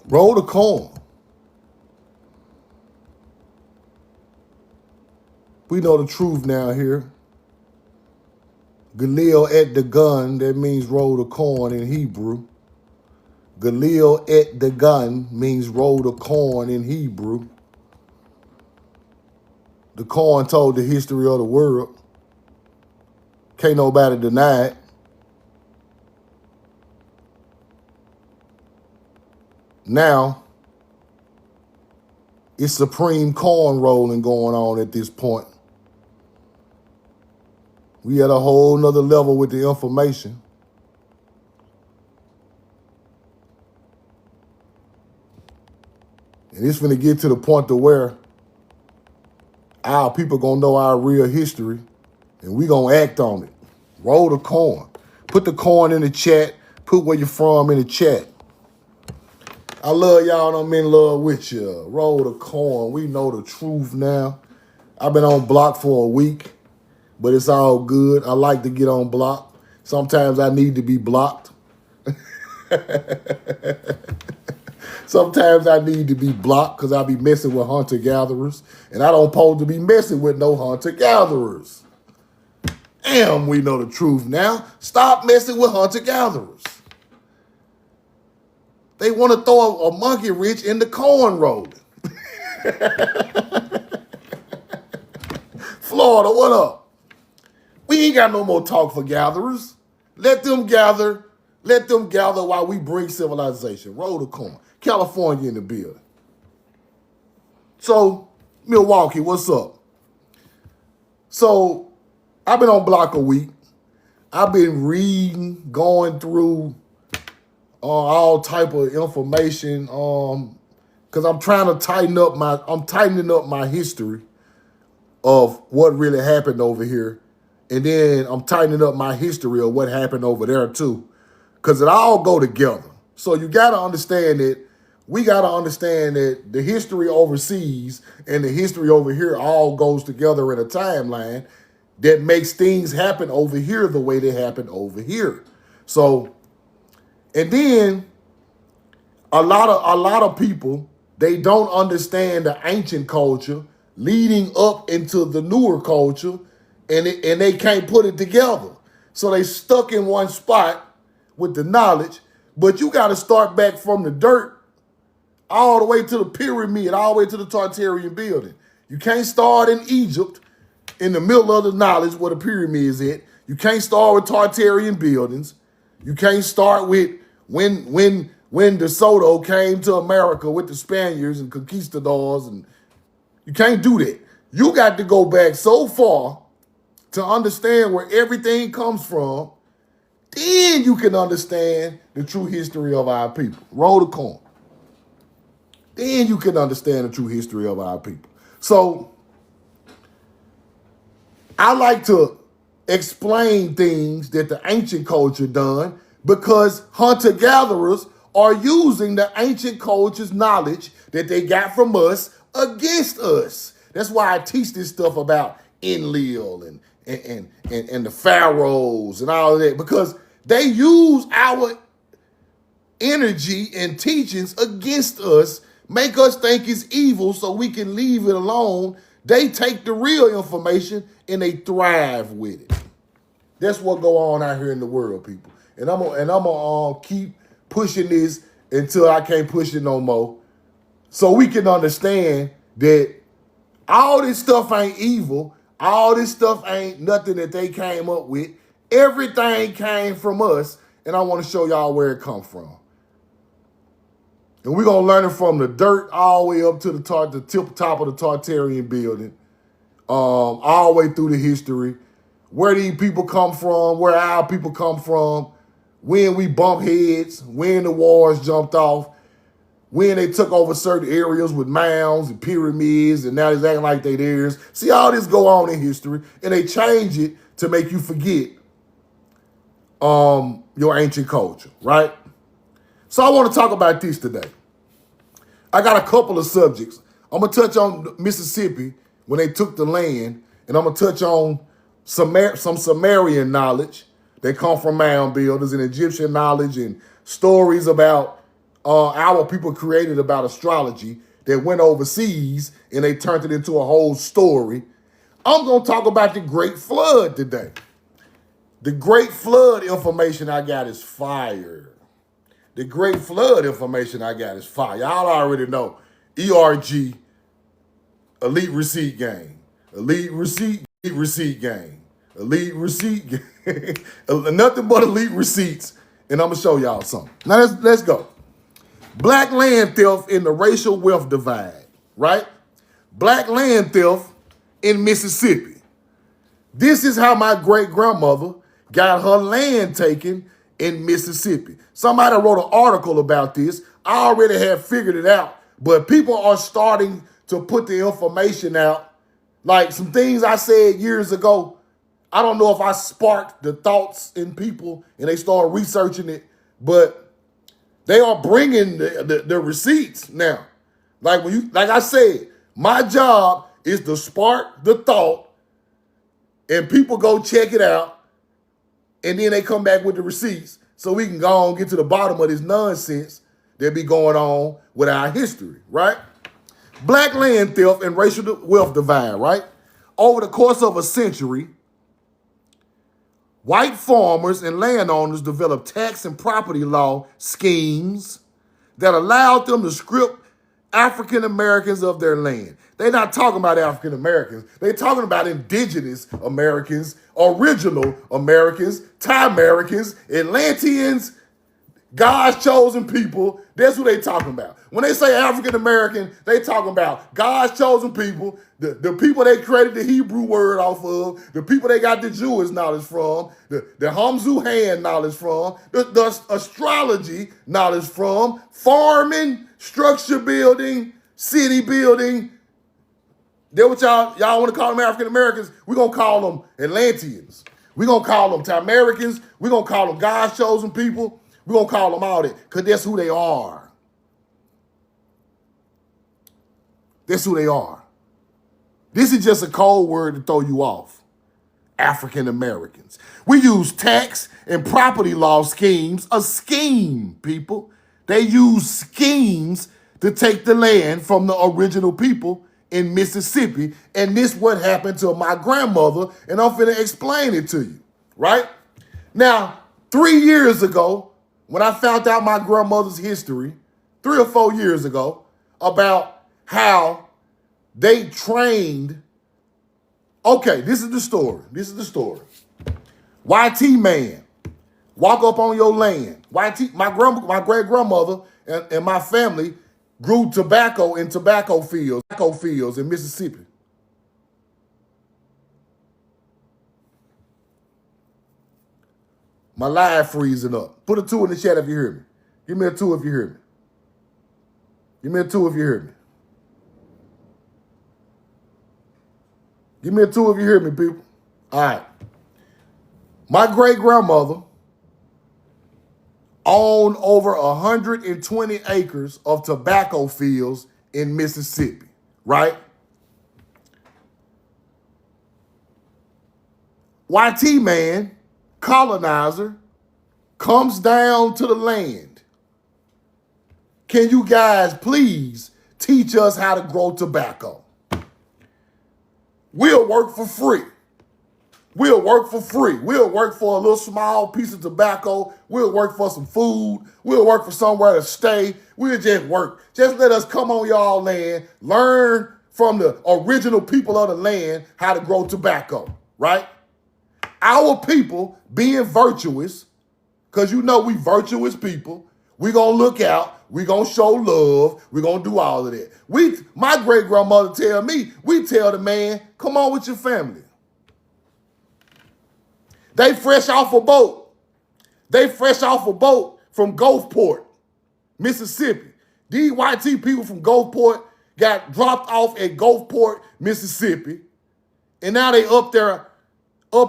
Roll the coin. We know the truth now here. Galil et the gun, that means roll the coin in Hebrew. Galil et the gun means roll the coin in Hebrew. The coin told the history of the world. Can't nobody deny it. Now, it's supreme coin rolling going on at this point. We at a whole nother level with the information. And it's going to get to the point to where our people going to know our real history and we going to act on it. Roll the coin. Put the coin in the chat. Put where you're from in the chat. I love y'all and I'm in love with you. Roll the coin. We know the truth now. I've been on block for a week, but it's all good. I like to get on block. Sometimes I need to be blocked. Sometimes I need to be blocked because I be messing with hunter-gatherers, and I don't supposed to be messing with no hunter-gatherers. Damn, we know the truth now. Stop messing with hunter-gatherers. They want to throw a monkey wrench in the corn rolling. Florida, what up? We ain't got no more talk for gatherers. Let them gather. Let them gather while we bring civilization. Roll the coin. California in the building. So, Milwaukee, what's up? So, I've been on block a week. I've been reading, going through all type of information because I'm trying to tightening up my history of what really happened over here. And then I'm tightening up my history of what happened over there too. Because it all go together. So you got to understand that we got to understand that the history overseas and the history over here all goes together in a timeline that makes things happen over here the way they happen over here. So, and then a lot of people, they don't understand the ancient culture leading up into the newer culture, and they can't put it together. So they stuck in one spot with the knowledge, but you got to start back from the dirt all the way to the pyramid, all the way to the Tartarian building. You can't start in Egypt in the middle of the knowledge where the pyramid is at. You can't start with Tartarian buildings. You can't start with when De Soto came to America with the Spaniards and conquistadors, and you can't do that. You got to go back so far to understand where everything comes from. Then you can understand the true history of our people. Roll the coin. Then you can understand the true history of our people. So I like to explain things that the ancient culture done because hunter-gatherers are using the ancient culture's knowledge that they got from us against us. That's why I teach this stuff about Enlil and the pharaohs and all of that, because they use our energy and teachings against us, make us think it's evil so we can leave it alone. They take the real information and they thrive with it. That's what go on out here in the world, people. And I'm gonna keep pushing this until I can't push it no more, so we can understand that all this stuff ain't evil. All this stuff ain't nothing that they came up with. Everything came from us, and I want to show y'all where it come from. And we're going to learn it from the dirt all the way up to the top of the Tartarian building, all the way through the history, where these people come from, where our people come from, when we bump heads, when the wars jumped off, when they took over certain areas with mounds and pyramids, and now they're acting like they theirs. See, all this go on in history, and they change it to make you forget your ancient culture, right? So I want to talk about this today. I got a couple of subjects. I'm going to touch on Mississippi when they took the land, and I'm going to touch on some Sumerian knowledge that come from mound builders and Egyptian knowledge and stories about our people created about astrology that went overseas and they turned it into a whole story. I'm going to talk about the Great Flood today. The Great Flood information I got is fire. The Great Flood information I got is fire. Y'all already know. ERG, Elite Receipt Game. Elite Receipt Game. Elite Receipt Game. Nothing but elite receipts. And I'm going to show y'all something. Now let's go. Black land theft in the racial wealth divide, right? Black land theft in Mississippi. This is how my great-grandmother got her land taken in Mississippi. Somebody wrote an article about this. I already have figured it out, but people are starting to put the information out. Like some things I said years ago, I don't know if I sparked the thoughts in people and they start researching it, but they are bringing the receipts now. Like I said, my job is to spark the thought and people go check it out and then they come back with the receipts so we can go on and get to the bottom of this nonsense that be going on with our history, right? Black land theft and racial wealth divide, right? Over the course of a century, white farmers and landowners developed tax and property law schemes that allowed them to strip African Americans of their land. They're not talking about African Americans. They're talking about indigenous Americans, original Americans, Thai Americans, Atlanteans, God's chosen people. That's who they talking about. When they say African American, they talking about God's chosen people, the people they created the Hebrew word off of, the people they got the Jewish knowledge from, the Hamzu hand knowledge from, the astrology knowledge from, farming, structure building, city building. They're what y'all want to call them African Americans. We're going to call them Atlanteans. We're going to call them Thai Americans. We're going to call them God's chosen people. We're going to call them all that because that's who they are. That's who they are. This is just a code word to throw you off. African Americans. We use tax and property law schemes. A scheme, people. They use schemes to take the land from the original people in Mississippi. And this what happened to my grandmother. And I'm finna explain it to you, right? Now, 3 years ago, when I found out my grandmother's history, 3 or 4 years ago, about how they trained. Okay, this is the story. This is the story. YT man, walk up on your land. YT, my great-grandmother and my family grew tobacco in tobacco fields in Mississippi. My live freezing up. Put a 2 in the chat if you hear me. Give me a 2 if you hear me. Give me a 2 if you hear me. Give me a 2 if you hear me, people. All right. My great-grandmother owned over 120 acres of tobacco fields in Mississippi, right? YT man, colonizer, comes down to the land. Can you guys please teach us how to grow tobacco? We'll work for free. We'll work for free. We'll work for a little small piece of tobacco. We'll work for some food. We'll work for somewhere to stay. We'll just work. Just let us come on y'all land, learn from the original people of the land how to grow tobacco, right? Our people being virtuous, because you know we virtuous people, we gonna look out, we gonna show love, we gonna do all of that. My great-grandmother tell me, we tell the man, come on with your family. They fresh off a boat. They fresh off a boat from Gulfport, Mississippi. These YT people from Gulfport got dropped off at Gulfport, Mississippi. And now they up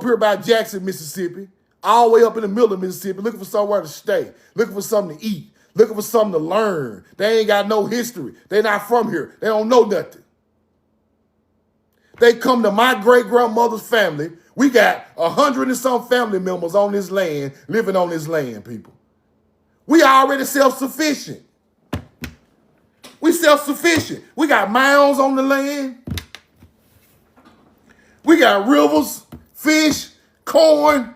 here by Jackson, Mississippi, all the way up in the middle of Mississippi, looking for somewhere to stay, looking for something to eat, looking for something to learn. They ain't got no history. They not from here. They don't know nothing. They come to my great-grandmother's family. We got 100 and some family members on this land, living on this land, people. We already self-sufficient. self-sufficient. We got mounds on the land. We got rivers, fish, corn,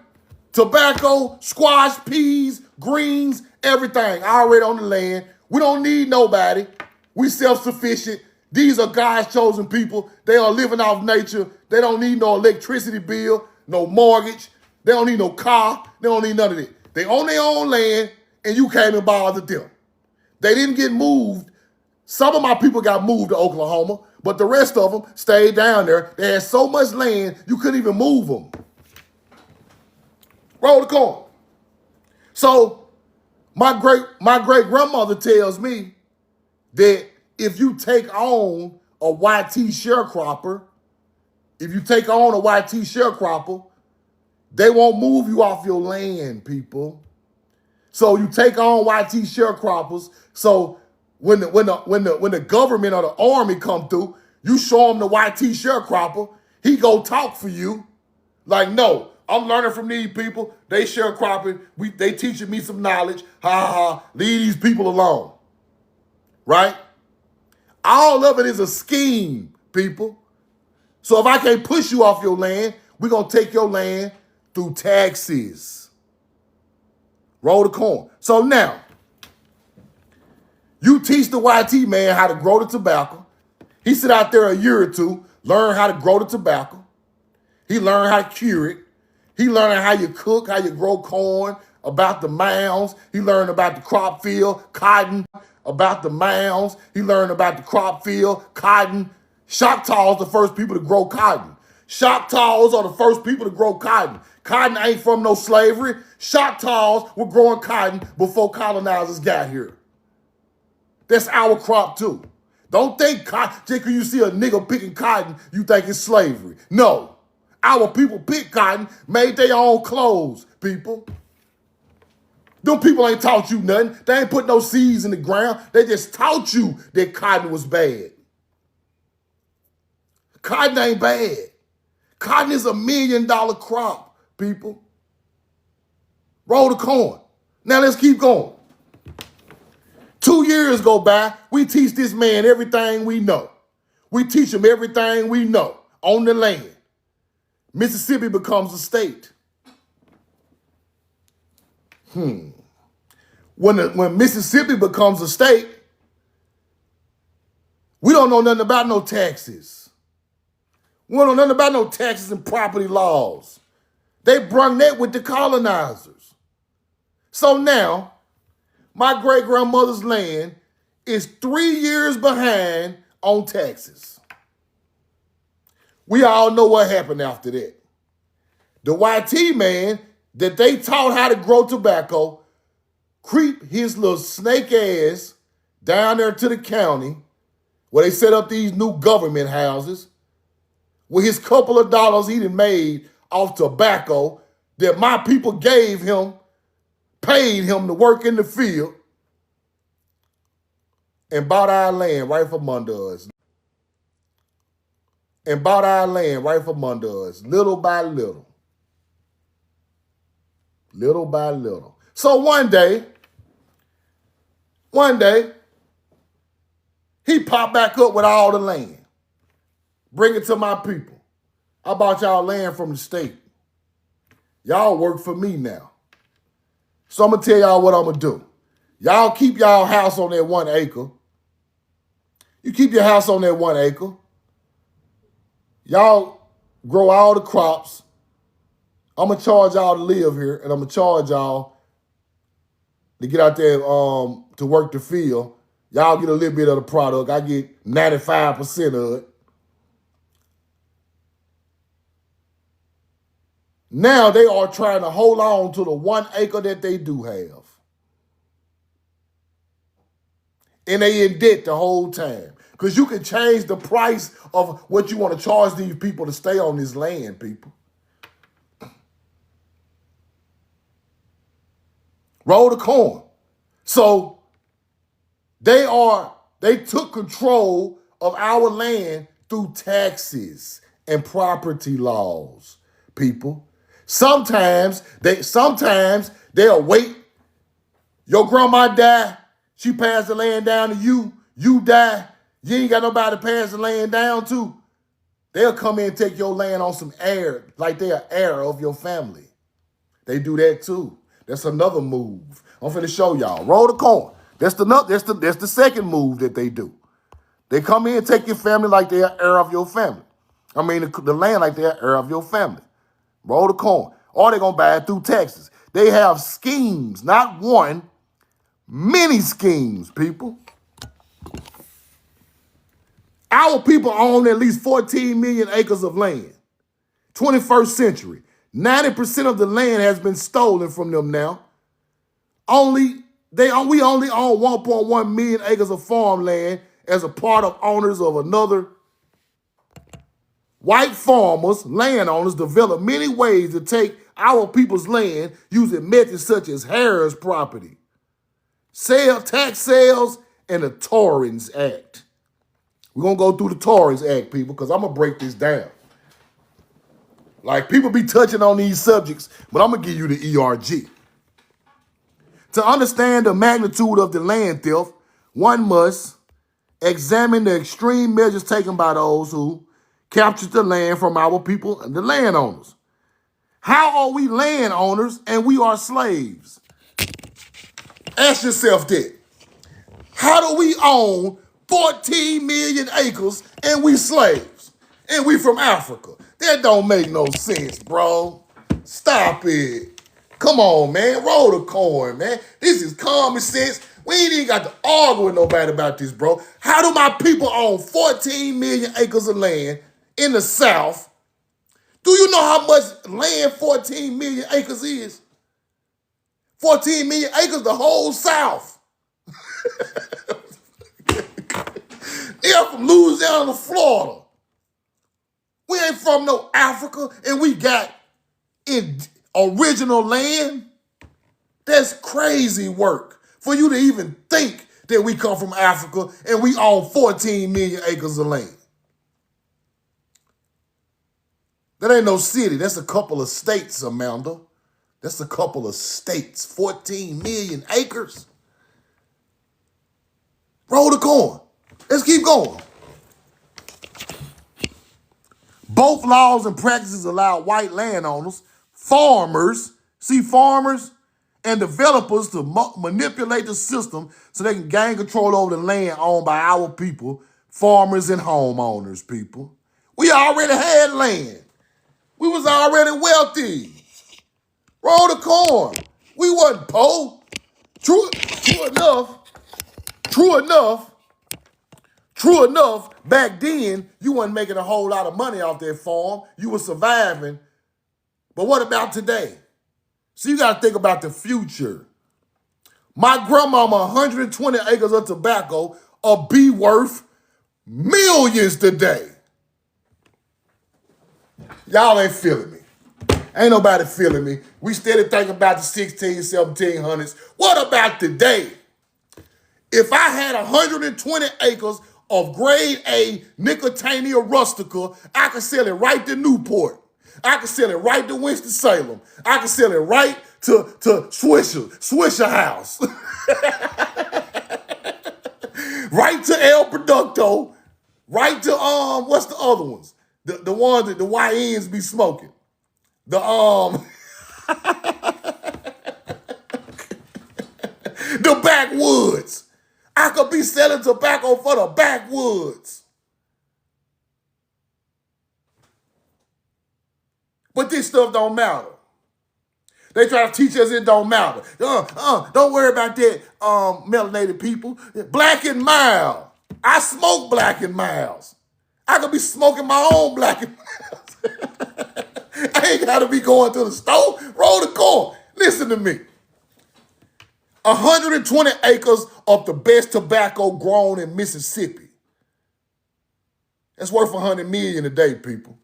tobacco, squash, peas, greens, everything already on the land. We don't need nobody. We self-sufficient. These are God's chosen people. They are living off nature. They don't need no electricity bill, no mortgage. They don't need no car. They don't need none of it. They own their own land, and you came and bothered them. They didn't get moved. Some of my people got moved to Oklahoma, but the rest of them stayed down there. They had so much land, you couldn't even move them. Roll the corn. So my great grandmother tells me that if you take on a YT sharecropper, they won't move you off your land, people. So you take on YT sharecroppers. So when the government or the army come through, you show them the YT sharecropper. He go talk for you. Like, no, I'm learning from these people. They sharecropping. They teaching me some knowledge. Ha ha. Leave these people alone. Right? All of it is a scheme, people. So if I can't push you off your land, we're going to take your land through taxes. Roll the corn. So now, you teach the YT man how to grow the tobacco. He sit out there a year or two, learn how to grow the tobacco. He learned how to cure it. He learned how you cook, how you grow corn, about the mounds. He learned about the crop field, cotton, about the mounds. He learned about the crop field, cotton. Choctaws the first people to grow cotton. Choctaws are the first people to grow cotton. Cotton ain't from no slavery. Choctaws were growing cotton before colonizers got here. That's our crop too. Don't think cotton, just because you see a nigga picking cotton, you think it's slavery. No. Our people picked cotton, made their own clothes, people. Them people ain't taught you nothing. They ain't put no seeds in the ground. They just taught you that cotton was bad. Cotton ain't bad. Cotton is $1 million crop, people. Roll the corn. Now let's keep going. 2 years go by, we teach this man everything we know. We teach him everything we know on the land. Mississippi becomes a state. When Mississippi becomes a state, we don't know nothing about no taxes. We don't know nothing about no taxes and property laws. They brung that with the colonizers. So now, my great-grandmother's land is 3 years behind on taxes. We all know what happened after that. The YT man that they taught how to grow tobacco creep his little snake ass down there to the county where they set up these new government houses with his couple of dollars he done made off tobacco that my people gave him, paid him to work in the field, and bought our land right from under us. Little by little. Little by little. So one day, he popped back up with all the land. Bring it to my people. I bought y'all land from the state. Y'all work for me now. So I'm going to tell y'all what I'm going to do. Y'all keep y'all house on that 1 acre. You keep your house on that 1 acre. Y'all grow all the crops. I'm going to charge y'all to live here, and I'm going to charge y'all to get out there to work the field. Y'all get a little bit of the product. I get 95% of it. Now they are trying to hold on to the 1 acre that they do have. And they in debt the whole time. Because you can change the price of what you want to charge these people to stay on this land, people. Roll the corn. So they took control of our land through taxes and property laws, people. Sometimes they'll wait. Your grandma died. She passed the land down to you. You die, you ain't got nobody to pass the land down to. They'll come in and take your land on some heir, like they're heir of your family. They do that too. That's another move. I'm finna show y'all. Roll the coin. That's the second move that they do. They come in and take your family like they're heir of your family. I mean, the land like they're heir of your family. Roll the coin. Or they're going to buy it through taxes. They have schemes, not one, many schemes, people. Our people own at least 14 million acres of land. 21st century. 90% of the land has been stolen from them now. We only own 1.1 million acres of farmland as a part of owners of another. White farmers, landowners, develop many ways to take our people's land using methods such as Harris property, tax sales, and the Torrens Act. We're going to go through the Torrens Act, people, because I'm going to break this down. Like, people be touching on these subjects, but I'm going to give you the ERG. To understand the magnitude of the land theft, one must examine the extreme measures taken by those who captured the land from our people and the landowners. How are we landowners and we are slaves? Ask yourself that. How do we own 14 million acres and we slaves? And we from Africa? That don't make no sense, bro. Stop it. Come on, man. Roll the coin, man. This is common sense. We ain't even got to argue with nobody about this, bro. How do my people own 14 million acres of land in the South? Do you know how much land 14 million acres is? 14 million acres, the whole South. They're from Louisiana to Florida. We ain't from no Africa, and we got original land. That's crazy work for you to even think that we come from Africa and we own 14 million acres of land. That ain't no city. That's a couple of states, Amanda. That's a couple of states. 14 million acres. Roll the coin. Let's keep going. Both laws and practices allow white landowners, farmers, and developers to manipulate the system so they can gain control over the land owned by our people, farmers and homeowners, people. We already had land. We was already wealthy. Roll the coin. We wasn't poor. True enough, back then, you wasn't making a whole lot of money off that farm. You were surviving. But what about today? So you got to think about the future. My grandmama, 120 acres of tobacco will be worth millions today. Y'all ain't feeling me. Ain't nobody feeling me. We steady thinking about the 1700s. What about today? If I had 120 acres of grade A Nicotiana rustica, I could sell it right to Newport. I could sell it right to Winston-Salem. I could sell it right to Swisher House. Right to El Producto. Right to, what's the other ones? The ones that the YNs be smoking. The backwoods. I could be selling tobacco for the backwoods. But this stuff don't matter. They try to teach us it don't matter. Don't worry about that, melanated people. Black and mild. I smoke Black and Milds. I could be smoking my own Black and Milds. I ain't got to be going to the store. Roll the coin. Listen to me. 120 acres of the best tobacco grown in Mississippi. That's worth 100 million a day, people.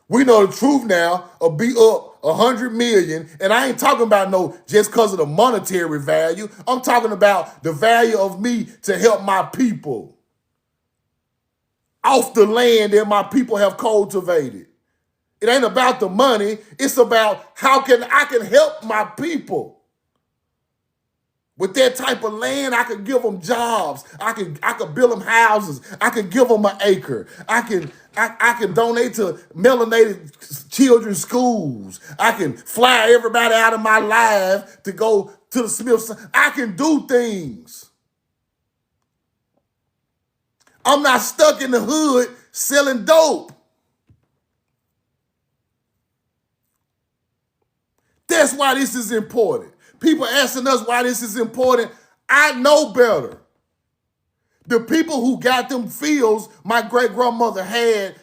We know the truth now will be up 100 million, and I ain't talking about no just because of the monetary value. I'm talking about the value of me to help my people off the land that my people have cultivated. It ain't about the money. It's about how I can help my people. With that type of land, I could give them jobs. I could build them houses. I could give them an acre. I can donate to melanated children's schools. I can fly everybody out of my life to go to the Smithsonian. I can do things. I'm not stuck in the hood selling dope. That's why this is important. People asking us why this is important. I know better. The people who got them fields my great-grandmother had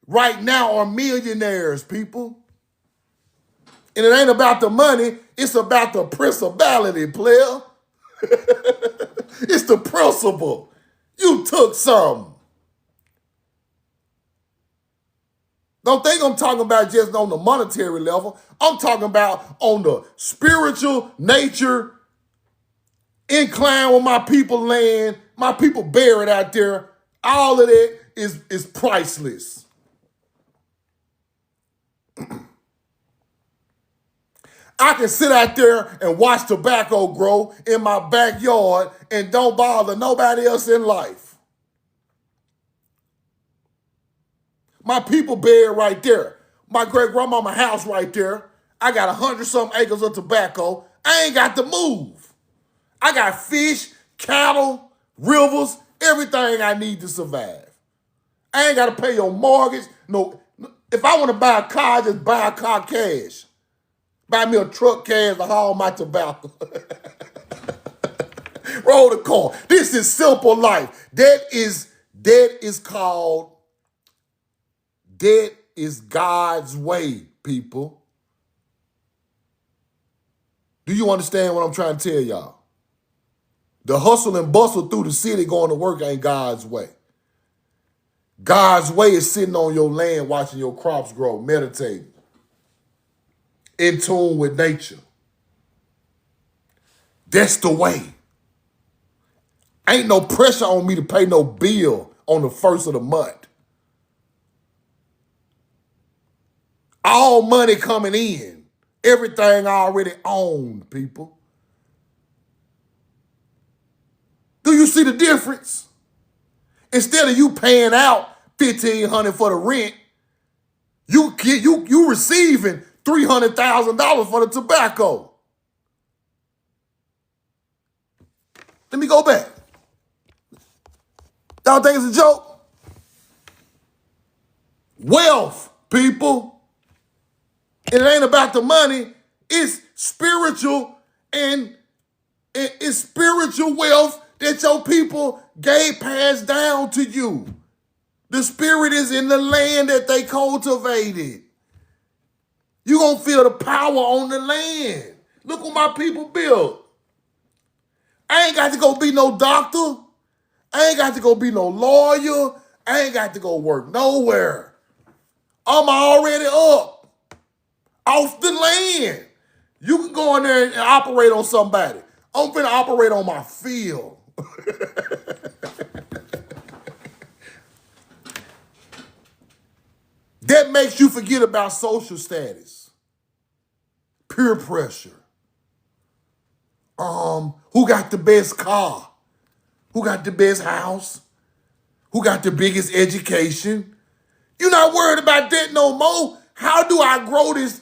right now are millionaires, people. And it ain't about the money, it's about the principality, player. It's the principle. You took something. Don't think I'm talking about just on the monetary level. I'm talking about on the spiritual nature, incline with my people land, my people buried out there. All of that is priceless. I can sit out there and watch tobacco grow in my backyard and don't bother nobody else in life. My people buried right there. My great-grandmama house right there. I got 100-some acres of tobacco. I ain't got to move. I got fish, cattle, rivers, everything I need to survive. I ain't got to pay your mortgage. No, if I want to buy a car, I just buy a car cash. Buy me a truck cash to haul my tobacco. Roll the car. This is simple life. That is God's way, people. Do you understand what I'm trying to tell y'all? The hustle and bustle through the city going to work ain't God's way. God's way is sitting on your land, watching your crops grow, meditating, in tune with nature. That's the way. Ain't no pressure on me to pay no bill on the first of the month. All money coming in. Everything already owned, people. Do you see the difference? Instead of you paying out $1,500 for the rent, you receiving $300,000 for the tobacco. Let me go back. Y'all think it's a joke? Wealth, people. It ain't about the money. It's spiritual, and it's spiritual wealth that your people passed down to you. The spirit is in the land that they cultivated. You're going to feel the power on the land. Look what my people built. I ain't got to go be no doctor. I ain't got to go be no lawyer. I ain't got to go work nowhere. I'm already up. Off the land. You can go in there and operate on somebody. I'm finna operate on my field. That makes you forget about social status, peer pressure. Who got the best car? Who got the best house? Who got the biggest education? You're not worried about that no more. How do I grow this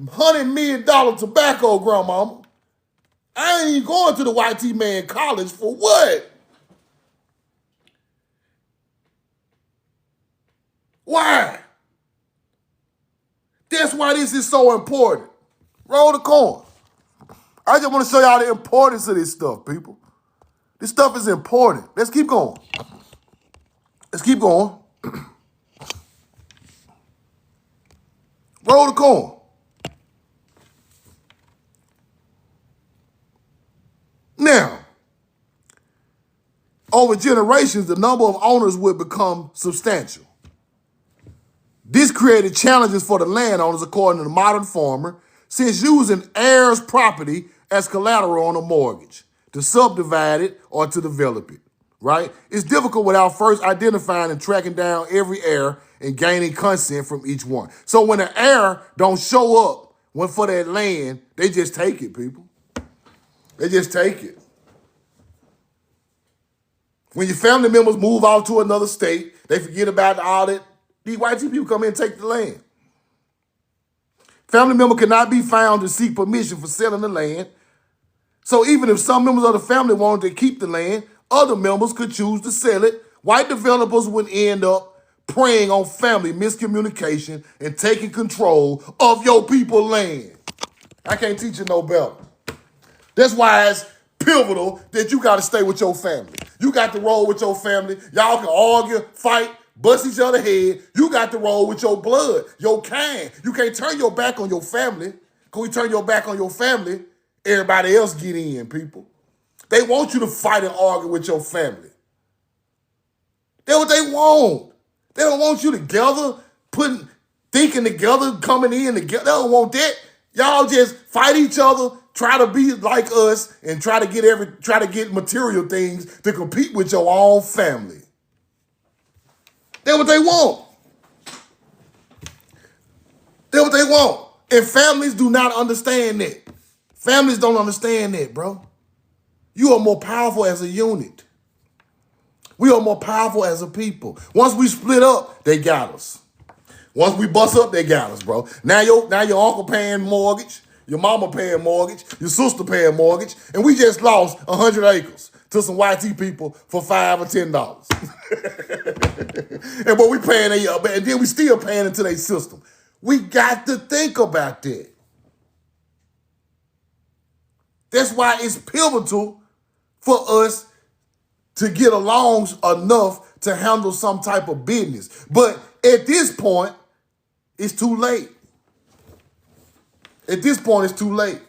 $100 million tobacco, grandmama? I ain't even going to the YT Man College for what? Why? That's why this is so important. Roll the coin. I just want to show y'all the importance of this stuff, people. This stuff is important. Let's keep going. Let's keep going. Roll the coin. Now, over generations, the number of owners would become substantial. This created challenges for the landowners, according to the modern farmer, since using heirs' property as collateral on a mortgage to subdivide it or to develop it, right? It's difficult without first identifying and tracking down every heir and gaining consent from each one. So when an heir don't show up for that land, they just take it, people. They just take it. When your family members move out to another state, they forget about all that. These white people come in and take the land. Family member cannot be found to seek permission for selling the land. So even if some members of the family wanted to keep the land, other members could choose to sell it. White developers would end up preying on family miscommunication and taking control of your people's land. I can't teach you no better. That's why it's pivotal that you got to stay with your family. You got to roll with your family. Y'all can argue, fight, bust each other head. You got to roll with your blood, your kind. You can't turn your back on your family. Can we turn your back on your family? Everybody else get in, people. They want you to fight and argue with your family. That's what they want. They don't want you together, thinking together, coming in together. They don't want that. Y'all just fight each other, try to be like us, and try to get material things to compete with your own family. That's what they want. That's what they want. And families do not understand that. Families don't understand that, bro. You are more powerful as a unit. We are more powerful as a people. Once we split up, they got us. Once we bust up, they got us, bro. Now your uncle paying mortgage, your mama paying mortgage, your sister paying mortgage, and we just lost 100 acres to some YT people for $5 or $10. And what we paying, and then we still paying into their system. We got to think about that. That's why it's pivotal for us to get along enough to handle some type of business. But at this point, it's too late. At this point, it's too late.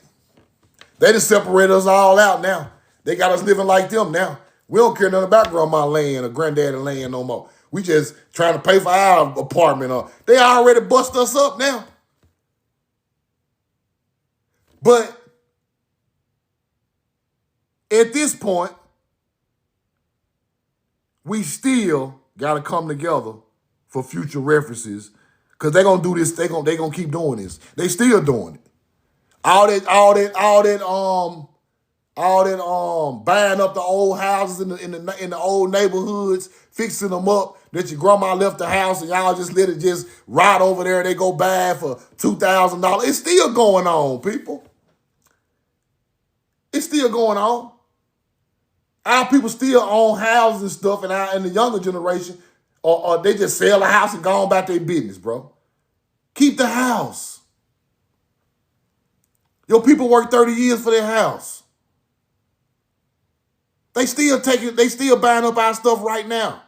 They just separated us all out now. They got us living like them now. We don't care nothing about grandma land or granddaddy land no more. We just trying to pay for our apartment. They already bust us up now. But at this point, we still got to come together for future references because they're going to do this. They're going to keep doing this. They still doing it. All that buying up the old houses in the old neighborhoods, fixing them up, that your grandma left the house and y'all just let it just rot over there. They go buy it for $2,000. It's still going on, people. It's still going on. Our people still own houses and stuff, and the younger generation, or they just sell the house and go on about their business, bro. Keep the house. Your people work 30 years for their house. They still buying up our stuff right now.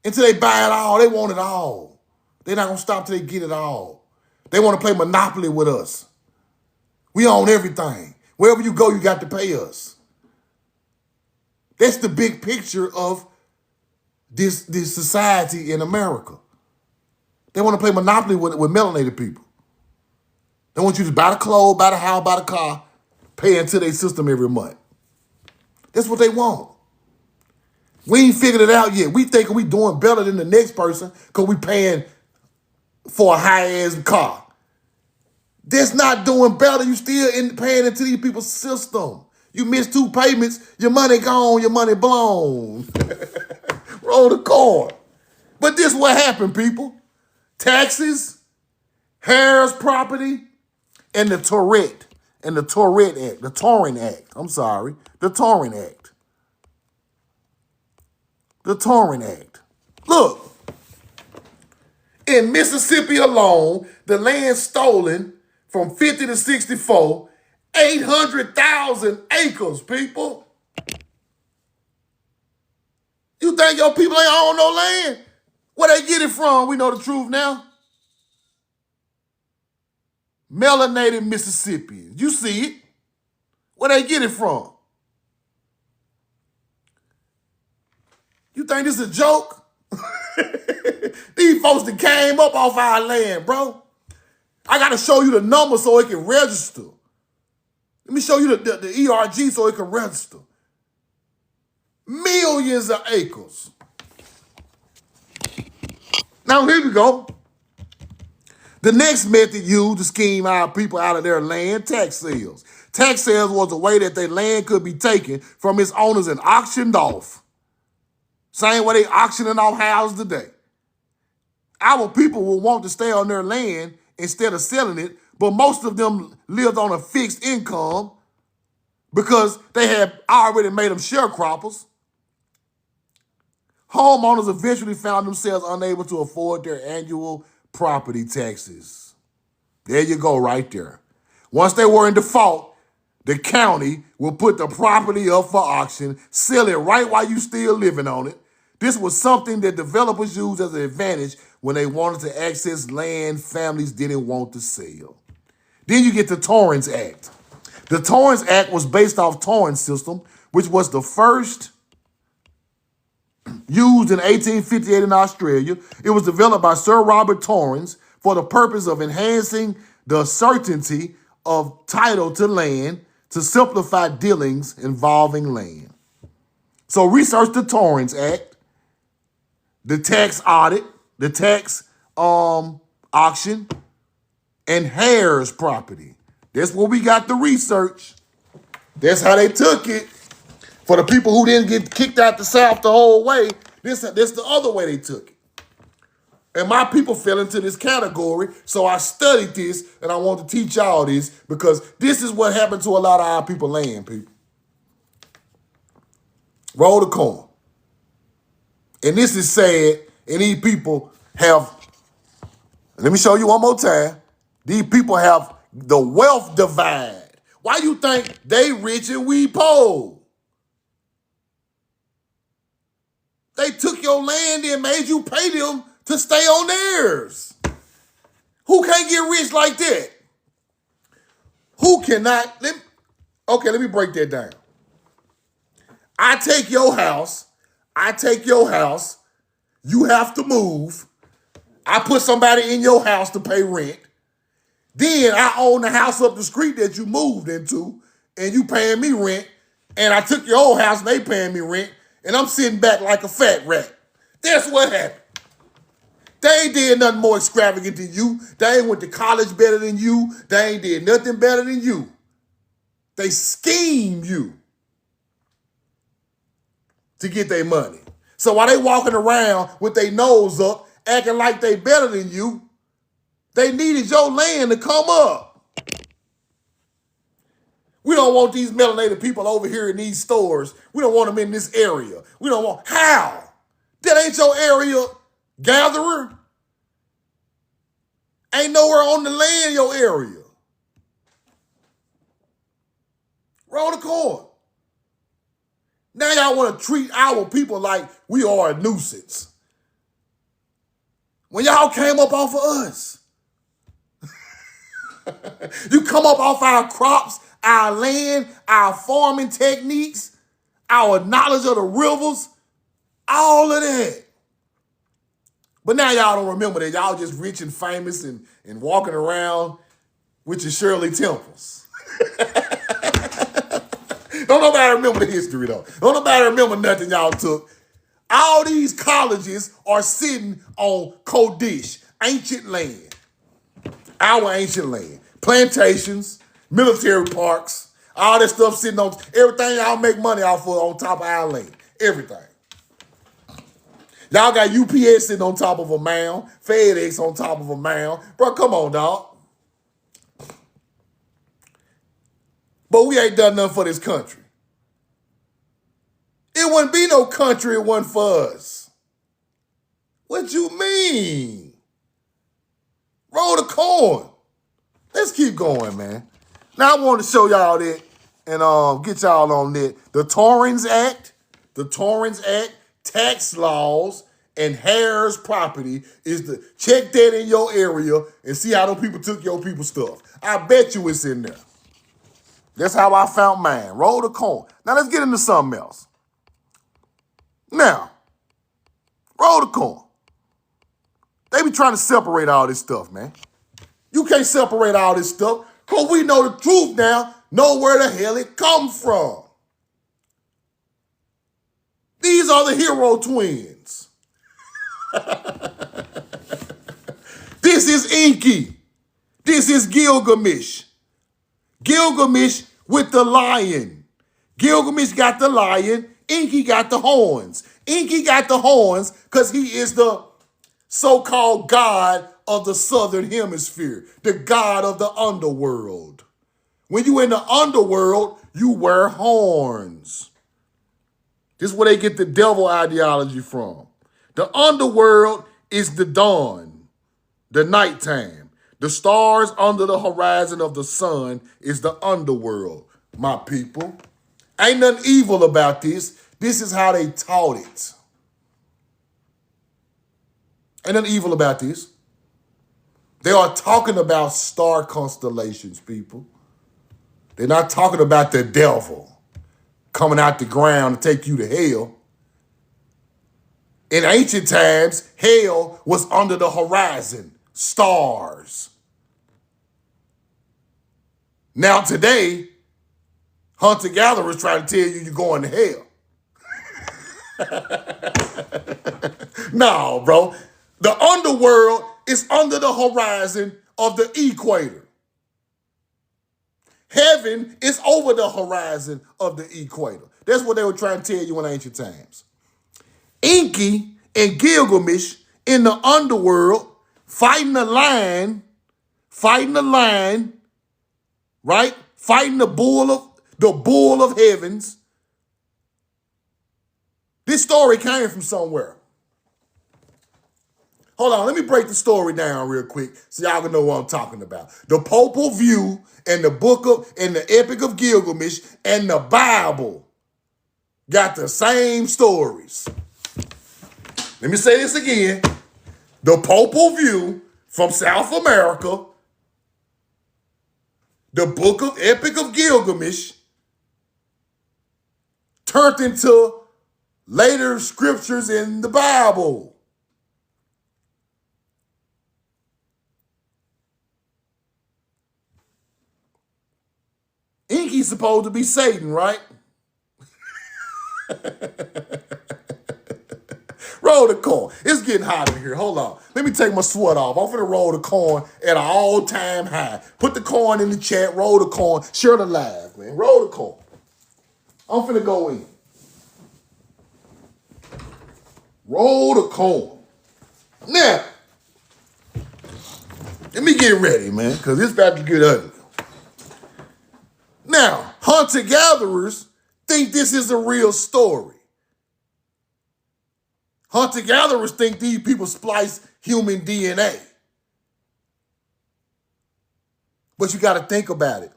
Until they buy it all, they want it all. They're not gonna stop till they get it all. They want to play Monopoly with us. We own everything. Wherever you go, you got to pay us. That's the big picture of this society in America. They want to play Monopoly with melanated people. They want you to buy the clothes, buy the house, buy the car, pay into their system every month. That's what they want. We ain't figured it out yet. We think we doing better than the next person because we paying for a high-ass car. That's not doing better. You still paying into these people's system. You miss 2 payments, your money gone, your money blown. Roll the card. But this what happened, people. Taxes, Harris property, and the Tourette Act. The Torrent Act. I'm sorry. The Torrent Act. The Torrent Act. Look, in Mississippi alone, the land stolen from 50 to 64, 800,000 acres, people. You think your people ain't own no land? Where they get it from? We know the truth now. Melanated Mississippians. You see it. Where they get it from? You think this is a joke? These folks that came up off our land, bro. I got to show you the number so it can register. Let me show you the ERG so it can register. Millions of acres. Now, here we go. The next method used to scheme our people out of their land, tax sales. Tax sales was a way that their land could be taken from its owners and auctioned off. Same way they auctioning off houses today. Our people will want to stay on their land instead of selling it, but most of them lived on a fixed income because they had already made them sharecroppers. Homeowners eventually found themselves unable to afford their annual property taxes. There you go, right there. Once they were in default, the county will put the property up for auction, sell it right while you still living on it. This was something that developers used as an advantage when they wanted to access land families didn't want to sell. Then you get the Torrens Act. The Torrens Act was based off Torrens system, which was the first used in 1858 in Australia. It was developed by Sir Robert Torrens for the purpose of enhancing the certainty of title to land to simplify dealings involving land. So research the Torrens Act, the tax audit, the tax auction, and Hare's property. That's where we got the research. That's how they took it. For the people who didn't get kicked out the South the whole way, this the other way they took it. And my people fell into this category, so I studied this, and I want to teach y'all this because this is what happened to a lot of our people land, people. Roll the coin. And this is sad, and these people have, let me show you one more time, these people have the wealth divide. Why you think they rich and we poor? They took your land and made you pay them to stay on theirs. Who can't get rich like that? Who cannot? Let me break that down. I take your house, you have to move. I put somebody in your house to pay rent. Then I own the house up the street that you moved into, and you paying me rent, and I took your old house and they paying me rent, and I'm sitting back like a fat rat. That's what happened. They ain't did nothing more extravagant than you. They ain't went to college better than you. They ain't did nothing better than you. They scheme you to get their money. So while they walking around with their nose up, acting like they better than you, they needed your land to come up. We don't want these melanated people over here in these stores. We don't want them in this area. We don't want, how? That ain't your area, gatherer. Ain't nowhere on the land your area. Roll the coin. Now y'all want to treat our people like we are a nuisance. When y'all came up off of us. You come up off our crops, our land, our farming techniques, our knowledge of the rivers, all of that. But now y'all don't remember that. Y'all just rich and famous and walking around with your Shirley Temples. Don't nobody remember the history, though. Don't nobody remember nothing y'all took. All these colleges are sitting on Kodesh, ancient land. Our ancient land. Plantations, military parks, all that stuff sitting on, everything y'all make money off of on top of our land. Everything. Y'all got UPS sitting on top of a mound, FedEx on top of a mound. Bro, come on, dog. But we ain't done nothing for this country. It wouldn't be no country if it wasn't for us. What you mean? Roll the coin. Let's keep going, man. Now I want to show y'all that and get y'all on that. The Torrens Act, tax laws, and Hare's property is to check that in your area and see how those people took your people's stuff. I bet you it's in there. That's how I found mine. Roll the coin. Now let's get into something else. Now, roll the coin. They be trying to separate all this stuff, man. You can't separate all this stuff because we know the truth now, know where the hell it comes from. These are the hero twins. This This is Enki. This is Gilgamesh. Gilgamesh with the lion. Gilgamesh got the lion. Enki got the horns. Enki got the horns because he is the so-called god of the southern hemisphere, the god of the underworld. When you in the underworld, you wear horns. This is where they get the devil ideology from. The underworld is the dawn, the nighttime. The stars under the horizon of the sun is the underworld, my people. Ain't nothing evil about this. This is how they taught it. Ain't nothing evil about this. They are talking about star constellations, people. They're not talking about the devil coming out the ground to take you to hell. In ancient times, hell was under the horizon, stars. Now today, hunter-gatherers trying to tell you you're going to hell. No, bro. The underworld is under the horizon of the equator. Heaven is over the horizon of the equator. That's what they were trying to tell you in ancient times. Enki and Gilgamesh in the underworld fighting the lion, right? Fighting the bull of heavens. This story came from somewhere. Hold on, let me break the story down real quick so y'all can know what I'm talking about. The Popal View and the Epic of Gilgamesh and the Bible got the same stories. Let me say this again. The Popal View from South America, the Epic of Gilgamesh, turned into later scriptures in the Bible. Enki's supposed to be Satan, right? Roll the coin. It's getting hot in here. Hold on. Let me take my sweat off. I'm finna roll the coin at an all-time high. Put the coin in the chat. Roll the coin. Share the live, man. Roll the coin. I'm finna go in. Roll the coin. Now, let me get ready, man, because it's about to get ugly. Now, hunter-gatherers think this is a real story. Hunter-gatherers think these people splice human DNA. But you got to think about it.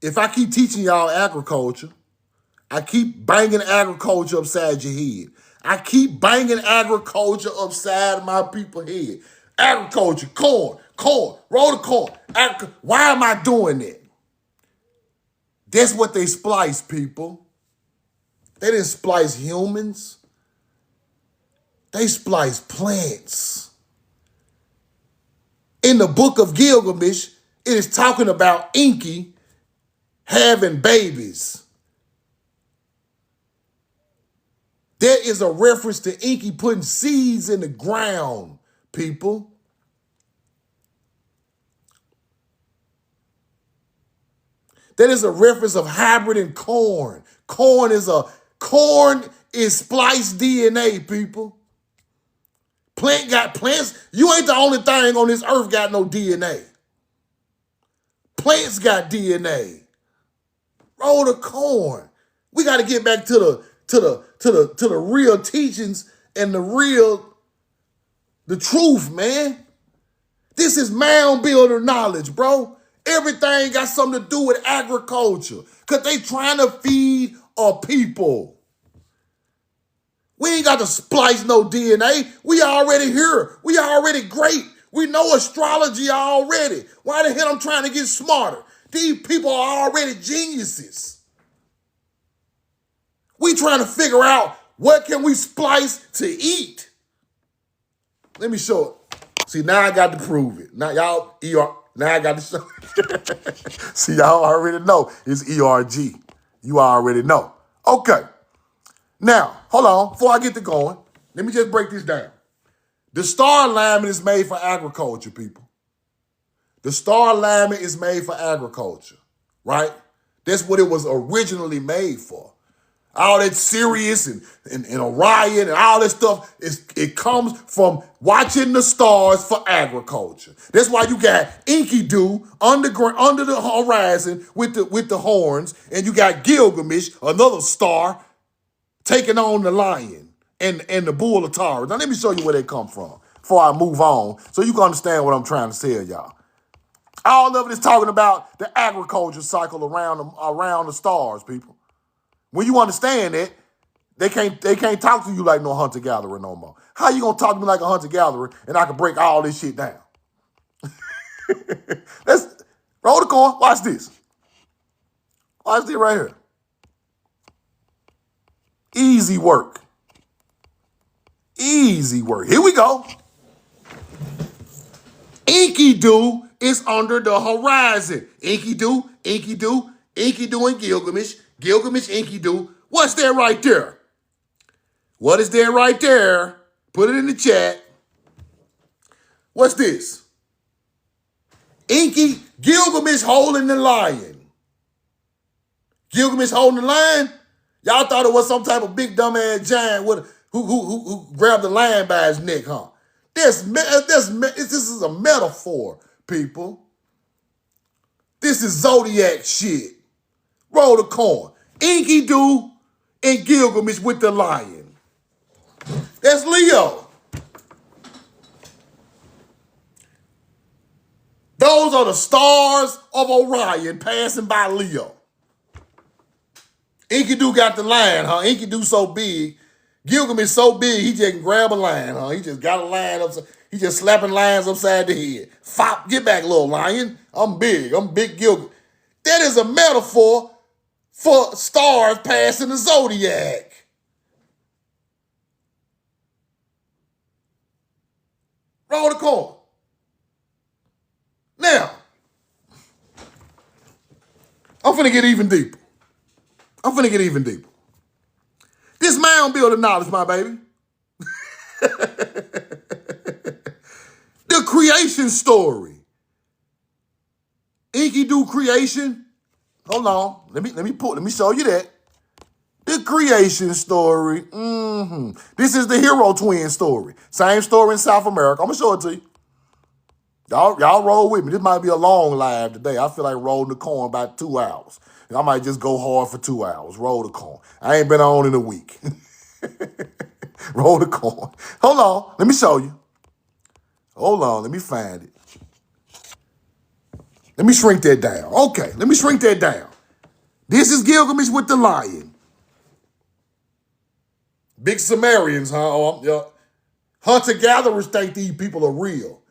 If I keep teaching y'all agriculture, I keep banging agriculture upside your head. I keep banging agriculture upside my people's head. Agriculture, corn, roll the corn. Why am I doing that? That's what they splice, people. They didn't splice humans. They spliced plants. In the book of Gilgamesh, it is talking about Enki having babies. There is a reference to Enki putting seeds in the ground, people. That is a reference of hybrid and corn. Corn is spliced DNA, people. Plants. You ain't the only thing on this earth got no DNA. Plants got DNA. Roll the corn. We got to get back to the real teachings and the truth, man. This is mound builder knowledge, bro. Everything got something to do with agriculture because they trying to feed our people. We ain't got to splice no DNA. We already here. We already great. We know astrology already. Why the hell I'm trying to get smarter? These people are already geniuses. We trying to figure out what can we splice to eat. Let me show it. See, now I got to prove it. Now I got to show it. See, y'all already know it's ERG. You already know. Okay. Now, hold on. Before I get to going, let me just break this down. The star alignment is made for agriculture, people. The star alignment is made for agriculture, right? That's what it was originally made for. All that Sirius and Orion and all that stuff, it comes from watching the stars for agriculture. That's why you got Enkidu under the horizon with the horns, and you got Gilgamesh, another star, taking on the lion and the bull of Taurus. Now let me show you where they come from before I move on, so you can understand what I'm trying to tell y'all. All of it is talking about the agriculture cycle around the stars, people. When you understand that, they can't talk to you like no hunter-gatherer no more. How you gonna talk to me like a hunter-gatherer and I can break all this shit down? Let's roll the coin. Watch this. Watch this right here. Easy work. Easy work. Here we go. Enkidu is under the horizon. Enkidu, and Gilgamesh. Gilgamesh, Enkidu. What's there right there? What is there right there? Put it in the chat. What's this? Gilgamesh holding the lion. Gilgamesh holding the lion? Y'all thought it was some type of big dumbass giant who grabbed the lion by his neck, huh? This is a metaphor, people. This is zodiac shit. Roll the coin. Enkidu and Gilgamesh with the lion. That's Leo. Those are the stars of Orion passing by Leo. Enkidu got the lion, huh? Enkidu so big. Gilgamesh so big, he just can grab a lion, huh? He just got a lion upside. He just slapping lions upside the head. Fop, get back, little lion. I'm big Gilgamesh. That is a metaphor for stars passing the zodiac. Roll the coin. Now, I'm finna get even deeper. This mound builder knowledge, my baby. The creation story. Enkidu creation. Hold on. Let me show you that. The creation story. This is the hero twin story. Same story in South America. I'm gonna show it to you. Y'all roll with me. This might be a long live today. I feel like rolling the coin about 2 hours. I might just go hard for 2 hours. Roll the coin. I ain't been on in a week. Roll the coin. Hold on. Let me show you. Hold on. Let me find it. Let me shrink that down. Okay. Let me shrink that down. This is Gilgamesh with the lion. Big Sumerians, huh? Oh, yeah. Hunter-gatherers think these people are real.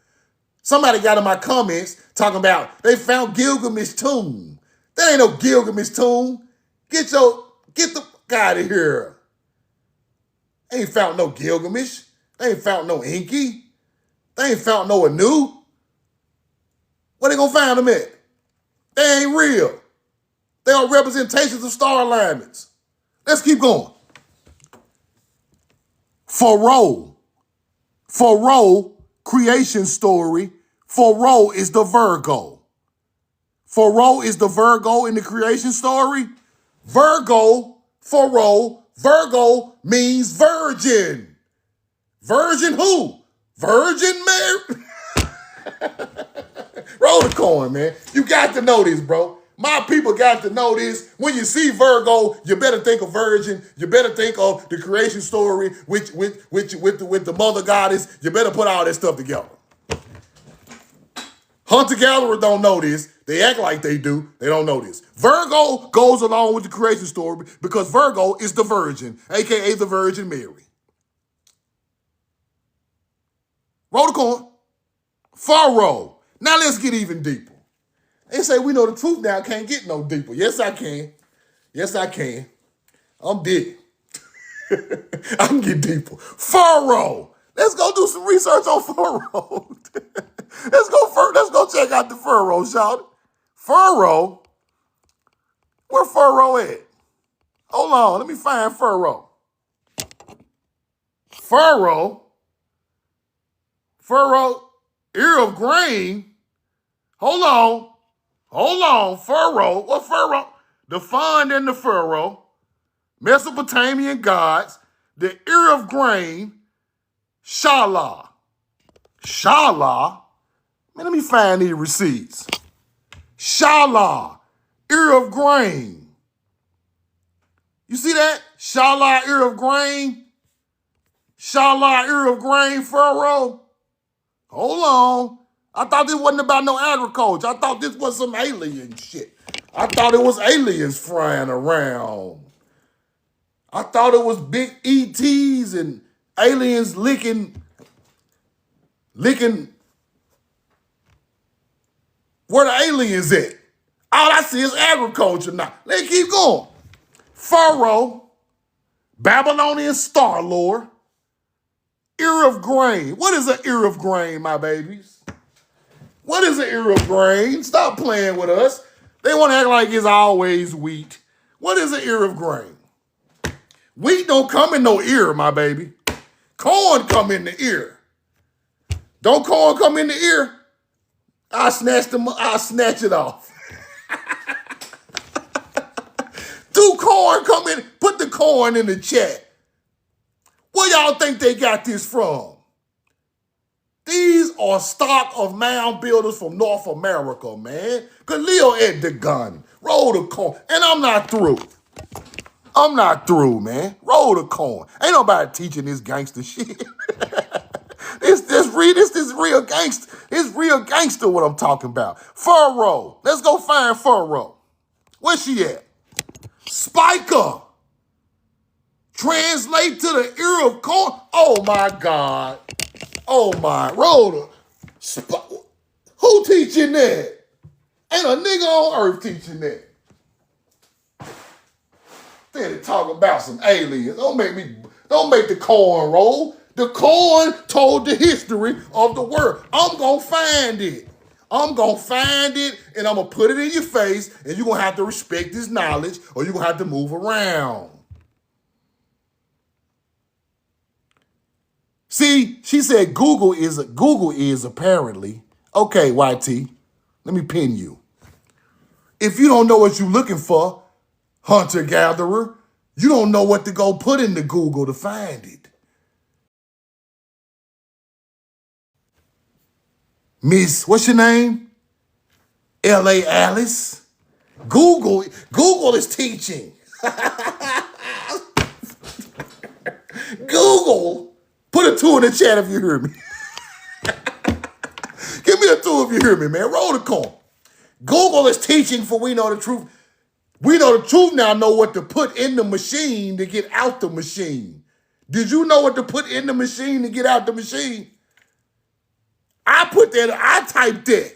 Somebody got in my comments talking about they found Gilgamesh tomb. That ain't no Gilgamesh tomb. Get the fuck out of here. They ain't found no Gilgamesh. They ain't found no Enki. They ain't found no Anu. Where they gonna find them at? They ain't real. They are representations of star alignments. Let's keep going. Pharaoh, creation story. Pharaoh is the Virgo. Pharaoh is the Virgo in the creation story. Virgo means virgin. Virgin who? Virgin Mary. Roll the coin, man. You got to know this, bro. My people got to know this. When you see Virgo, you better think of virgin. You better think of the creation story with the mother goddess. You better put all that stuff together. Hunter-gatherers don't know this. They act like they do. They don't know this. Virgo goes along with the creation story because Virgo is the virgin, a.k.a. the Virgin Mary. Roll the coin. Pharaoh. Now let's get even deeper. They say we know the truth now, can't get no deeper. Yes, I can. Yes, I can. I'm big. I can get deeper. Pharaoh. Let's go do some research on Pharaoh. Let's go check out the Pharaoh, shout it. Pharaoh? Where Pharaoh at? Hold on, let me find Pharaoh. Pharaoh Furrow, ear of grain. Hold on, furrow. What furrow? The fund and the furrow. Mesopotamian gods. The ear of grain. Shala. Shala? Man, let me find these receipts. Shala, ear of grain. You see that? Shala, ear of grain. Shala, ear of grain, furrow. Hold on. I thought this wasn't about no agriculture. I thought this was some alien shit. I thought it was aliens flying around. I thought it was big ETs and aliens licking where the aliens at. All I see is agriculture now. Let's keep going. Pharaoh, Babylonian star lord, ear of grain. What is an ear of grain, my babies? What is an ear of grain? Stop playing with us. They want to act like it's always wheat. What is an ear of grain? Wheat don't come in no ear, my baby. Corn come in the ear. Don't corn come in the ear? I'll snatch it off. Do corn come in? Put the corn in the chat. Where y'all think they got this from? These are stock of mound builders from North America, man. Khalil at the gun. Roll the corn. And I'm not through. I'm not through, man. Roll the corn. Ain't nobody teaching this gangster shit. This real gangster. It's real gangster what I'm talking about. Furrow. Let's go find Furrow. Where's she at? Spica. Translate to the ear of corn. Oh my God. Oh my. Roll the. Who teaching that? Ain't a nigga on earth teaching that. They talking about some aliens. Don't make the corn roll. The corn told the history of the world. I'm gonna find it. I'm gonna find it and I'm gonna put it in your face and you're gonna have to respect this knowledge or you're gonna have to move around. See, she said Google is apparently. Okay, YT, let me pin you. If you don't know what you're looking for, hunter-gatherer, you don't know what to go put into Google to find it. Miss, what's your name? L.A. Alice. Google is teaching. Google, put a 2 in the chat if you hear me. Give me a 2 if you hear me, man. Roll the corn. Google is teaching for we know the truth. We know the truth now, know what to put in the machine to get out the machine. Did you know what to put in the machine to get out the machine? I typed that.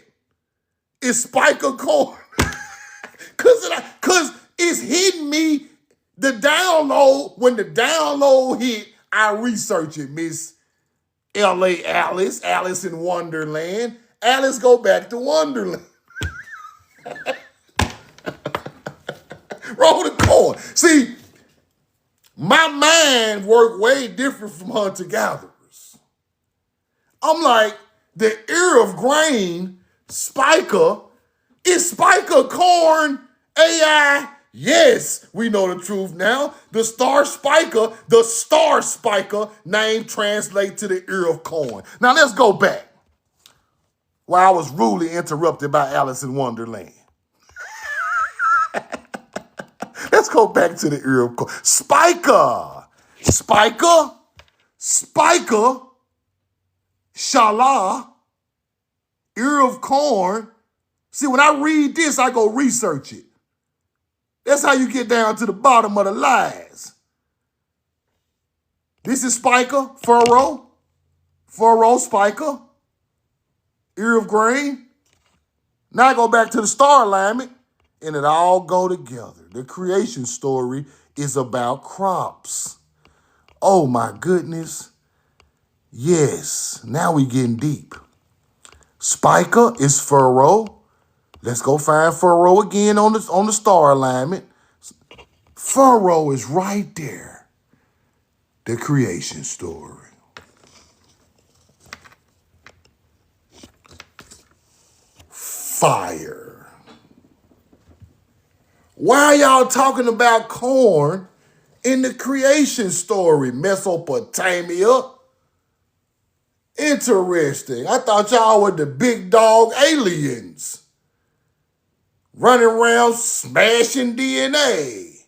It's Spica corn. Cause it's hitting me. The download, when the download hit, I research it, Miss L.A. Alice, Alice in Wonderland. Alice, go back to Wonderland. Roll the corn. See, my mind worked way different from hunter-gatherers. I'm like, the ear of grain, Spica, is Spica corn AI? Yes, we know the truth now. The star Spica name translates to the ear of corn. Now let's go back. While I was rudely interrupted by Alice in Wonderland. Let's go back to the ear of corn. Spica, Shala, ear of corn. See, when I read this, I go research it. That's how you get down to the bottom of the lies. This is Spica, furrow, Spica, ear of grain. Now I go back to the star alignment, and it all go together. The creation story is about crops. Oh my goodness. Yes, now we getting deep. Spica is furrow. Let's go find furrow again on the star alignment. Furrow is right there. The creation story. fire. Why are y'all talking about corn in the creation story? Mesopotamia. Interesting. I thought y'all were the big dog aliens running around smashing DNA.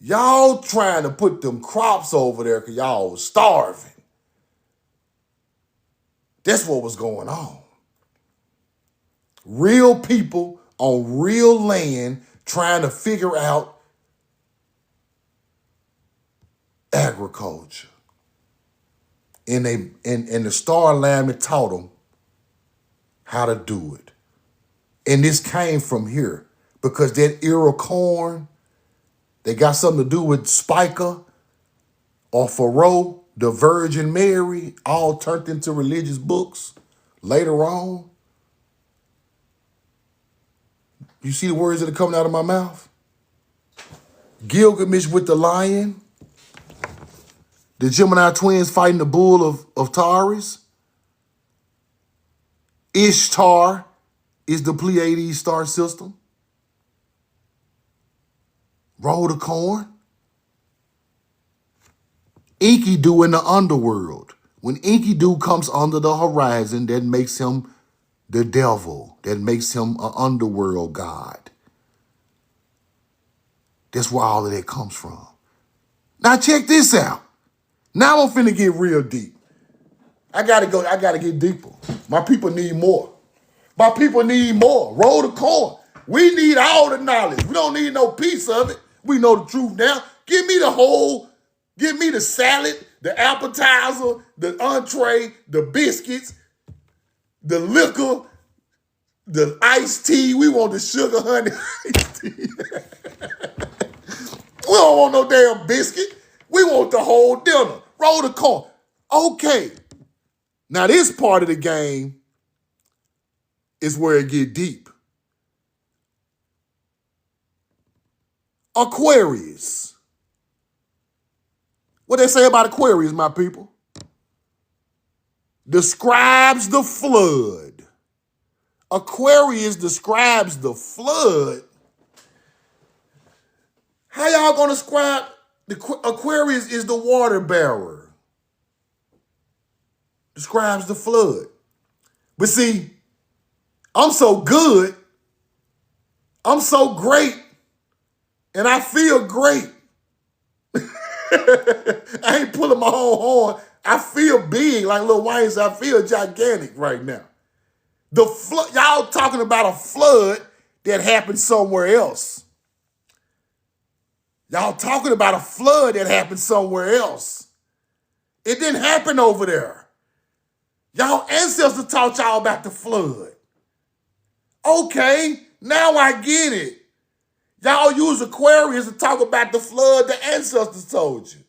Y'all trying to put them crops over there because y'all was starving. That's what was going on. Real people on real land trying to figure out agriculture. And the Star Alignment taught them how to do it. And this came from here because that era corn, they got something to do with Spica or Pharaoh, the Virgin Mary, all turned into religious books later on. You see the words that are coming out of my mouth? Gilgamesh with the lion. The Gemini twins fighting the bull of Taurus. Ishtar is the Pleiades star system. Roll the corn. Enkidu in the underworld. When Enkidu comes under the horizon, that makes him the devil. That makes him an underworld god. That's where all of that comes from. Now check this out. Now I'm finna get real deep. I gotta get deeper. My people need more. My people need more. Roll the corn. We need all the knowledge. We don't need no piece of it. We know the truth now. Give me the whole, give me the salad, the appetizer, the entree, the biscuits, the liquor, the iced tea. We want the sugar honey iced tea. We don't want no damn biscuit. We want the whole dinner. Roll the corn. Okay. Now this part of the game is where it get deep. Aquarius. What they say about Aquarius, my people? Describes the flood. Aquarius describes the flood. How y'all gonna describe Aquarius is the water bearer? Describes the flood. But see, I'm so good, I'm so great, and I feel great. I ain't pulling my own horn. I feel big, like Lil Wayne said, I feel gigantic right now. The flood, y'all talking about a flood that happened somewhere else. Y'all talking about a flood that happened somewhere else. It didn't happen over there. Y'all ancestors taught y'all about the flood. Okay, now I get it. Y'all use Aquarius to talk about the flood the ancestors told you.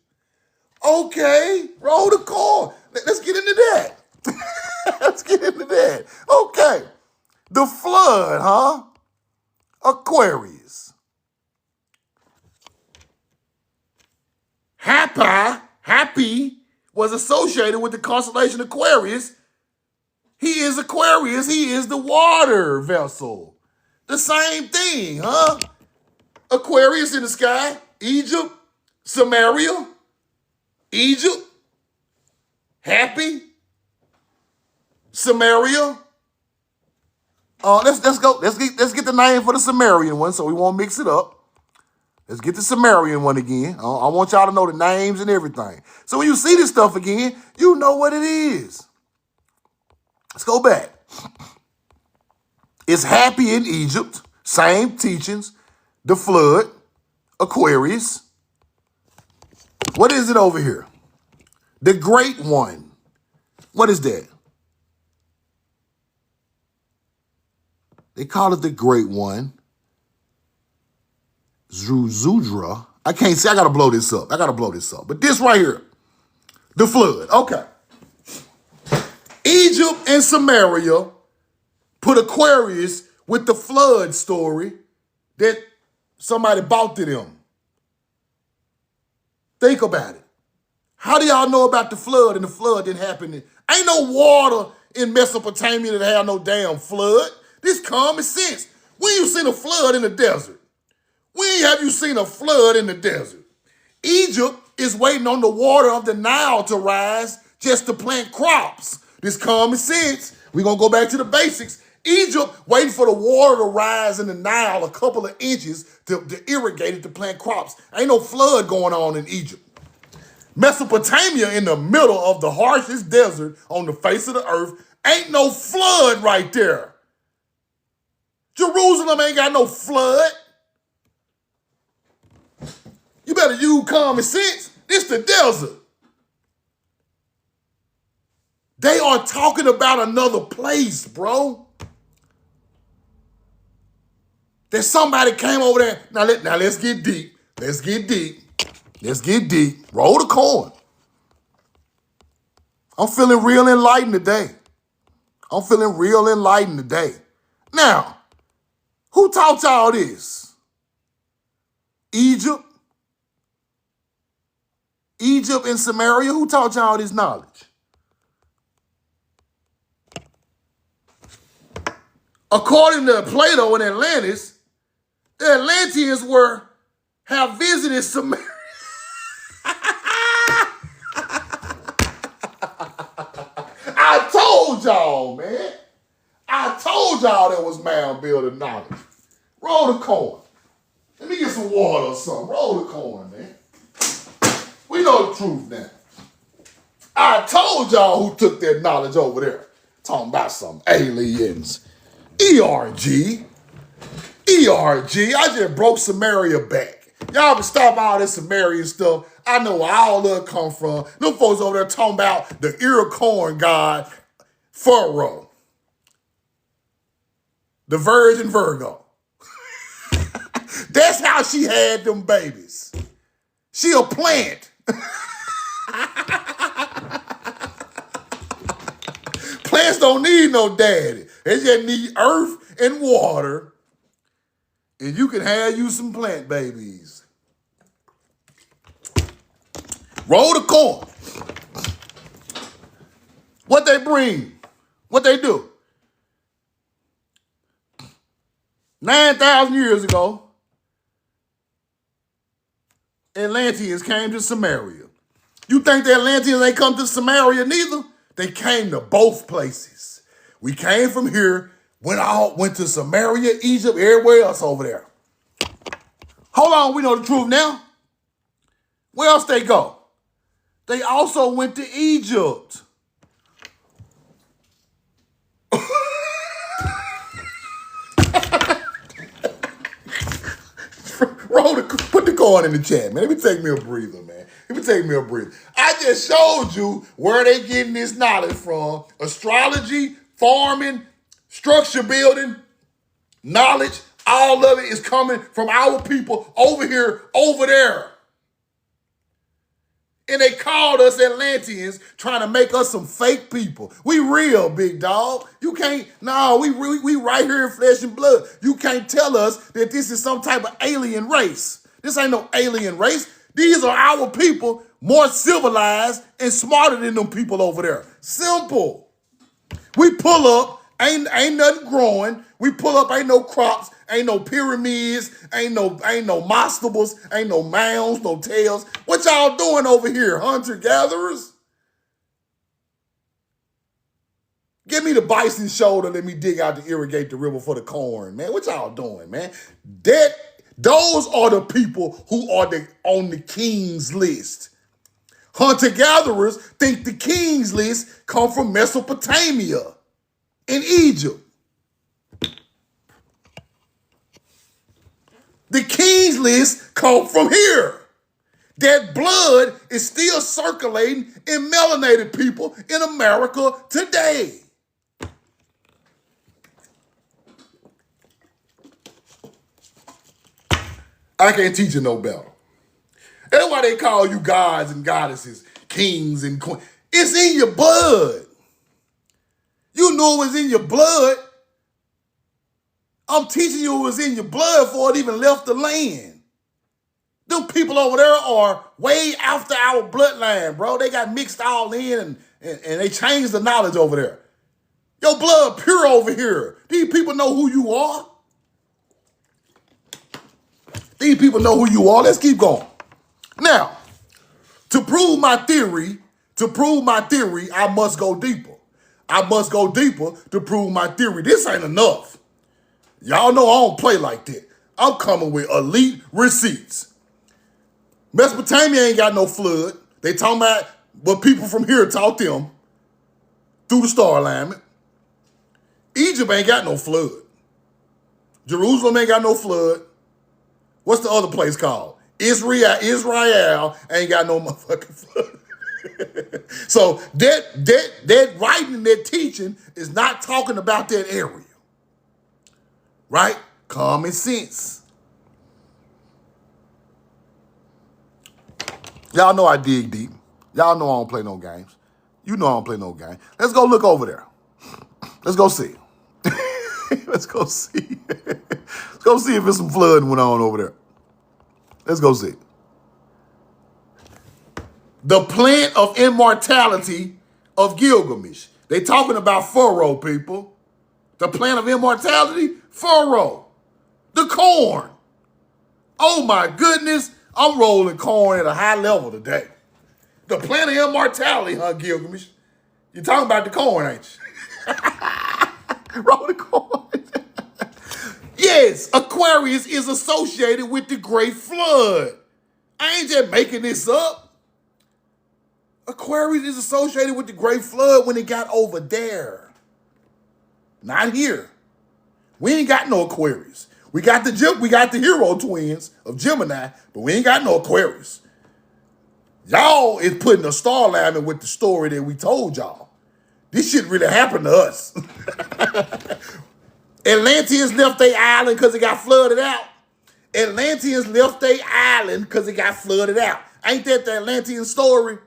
Okay, roll the corn. Let's get into that. Let's get into that. Okay, the flood, huh? Aquarius. Happy was associated with the constellation Aquarius. He is Aquarius. He is the water vessel. The same thing, huh? Aquarius in the sky, Egypt, Samaria, Egypt, Happy, Samaria. Let's go. Let's get the name for the Sumerian one, so we won't mix it up. Let's get the Sumerian one again. I want y'all to know the names and everything. So when you see this stuff again, you know what it is. Let's go back. It's Happy in Egypt. Same teachings. The flood. Aquarius. What is it over here? The Great One. What is that? They call it the Great One. Zudra. I can't say. I got to blow this up. But this right here. The flood. Okay. Egypt and Samaria put Aquarius with the flood story that somebody bought to them. Think about it. How do y'all know about the flood and the flood didn't happen? Ain't no water in Mesopotamia that had no damn flood. This common sense. When you seen a flood in the desert? When have you seen a flood in the desert? Egypt is waiting on the water of the Nile to rise just to plant crops. This common sense. We're going to go back to the basics. Egypt waiting for the water to rise in the Nile a couple of inches to irrigate it to plant crops. Ain't no flood going on in Egypt. Mesopotamia in the middle of the harshest desert on the face of the earth. Ain't no flood right there. Jerusalem ain't got no flood. You better use common sense. This the desert. They are talking about another place, bro. That somebody came over there. Now let's get deep. Let's get deep. Let's get deep. Roll the coin. I'm feeling real enlightened today. I'm feeling real enlightened today. Now, who taught y'all this? Egypt? Egypt and Samaria? Who taught y'all this knowledge? According to Plato and Atlantis, the Atlanteans have visited Samaria. I told y'all, man. I told y'all there was mound building knowledge. Roll the coin. Let me get some water or something. Roll the coin, man. We know the truth now. I told y'all who took that knowledge over there. Talking about some aliens. ERG. ERG. I just broke Samaria back. Y'all can stop all this Sumerian stuff. I know where all of it come from. Them folks over there talking about the ear corn god, Pharaoh. The Virgin Virgo. That's how she had them babies. She a plant. Plants don't need no daddy. They just need earth and water. And you can have you some plant babies. Roll the coin. What they bring? What they do? 9,000 years ago, Atlanteans came to Samaria. You think the Atlanteans ain't come to Samaria neither? They came to both places. We came from here, went to Samaria, Egypt, everywhere else over there. Hold on, we know the truth now. Where else they go? They also went to Egypt. Put the coin in the chat, man. Let me take me a breather, man. Let me take me a breather. I just showed you where they getting this knowledge from. Astrology, farming, structure building, knowledge. All of it is coming from our people over here, over there. And they called us Atlanteans trying to make us some fake people. We real, big dog. You can't, no, we right here in flesh and blood. You can't tell us that this is some type of alien race. This ain't no alien race. These are our people, more civilized and smarter than them people over there. Simple. We pull up, ain't nothing growing. We pull up, ain't no crops, ain't no pyramids, ain't no mastabas, ain't no mounds, no tails. What y'all doing over here, hunter-gatherers? Give me the bison shoulder, let me dig out to irrigate the river for the corn, man. What y'all doing, man? Those are the people who are on the king's list. Hunter-gatherers think the king's list come from Mesopotamia in Egypt. The king's list come from here. That blood is still circulating in melanated people in America today. I can't teach you no better. That's why they call you gods and goddesses, kings and queens. It's in your blood. You knew it was in your blood. I'm teaching you it was in your blood before it even left the land. Them people over there are way after our bloodline, bro. They got mixed all in and they changed the knowledge over there. Your blood pure over here. These people know who you are. These people know who you are. Let's keep going. Now, to prove my theory, I must go deeper. I must go deeper to prove my theory. This ain't enough. Y'all know I don't play like that. I'm coming with elite receipts. Mesopotamia ain't got no flood. They talking about what people from here taught them through the star alignment. Egypt ain't got no flood. Jerusalem ain't got no flood. What's the other place called? Israel ain't got no motherfucking flood. So that writing, that teaching is not talking about that area. Right? Common sense. Y'all know I dig deep. Y'all know I don't play no games. You know I don't play no game. Let's go look over there. Let's go see. Let's go see. Let's go see if there's some flooding went on over there. Let's go see. The plant of immortality of Gilgamesh. They talking about furrow, people. The plant of immortality, furrow. The corn. Oh my goodness, I'm rolling corn at a high level today. The plant of immortality, huh, Gilgamesh? You're talking about the corn, ain't you? Roll the corn. Yes, Aquarius is associated with the Great Flood. I ain't just making this up. Aquarius is associated with the Great Flood when it got over there. Not here. We ain't got no Aquarius. We got the hero twins of Gemini, but we ain't got no Aquarius. Y'all is putting a star alignment with the story that we told y'all. This shit really happened to us. Atlanteans left their island because it got flooded out. Atlanteans left their island because it got flooded out. Ain't that the Atlantean story?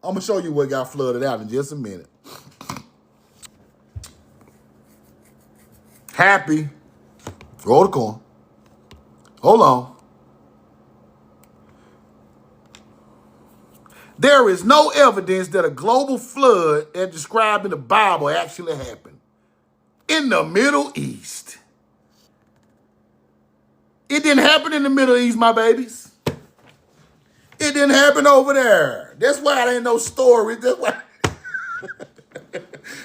I'm going to show you what got flooded out in just a minute. Happy. Roll the coin. Hold on. There is no evidence that a global flood as described in the Bible actually happened. In the Middle East. It didn't happen in the Middle East, my babies. It didn't happen over there. That's why there ain't no story. That's why.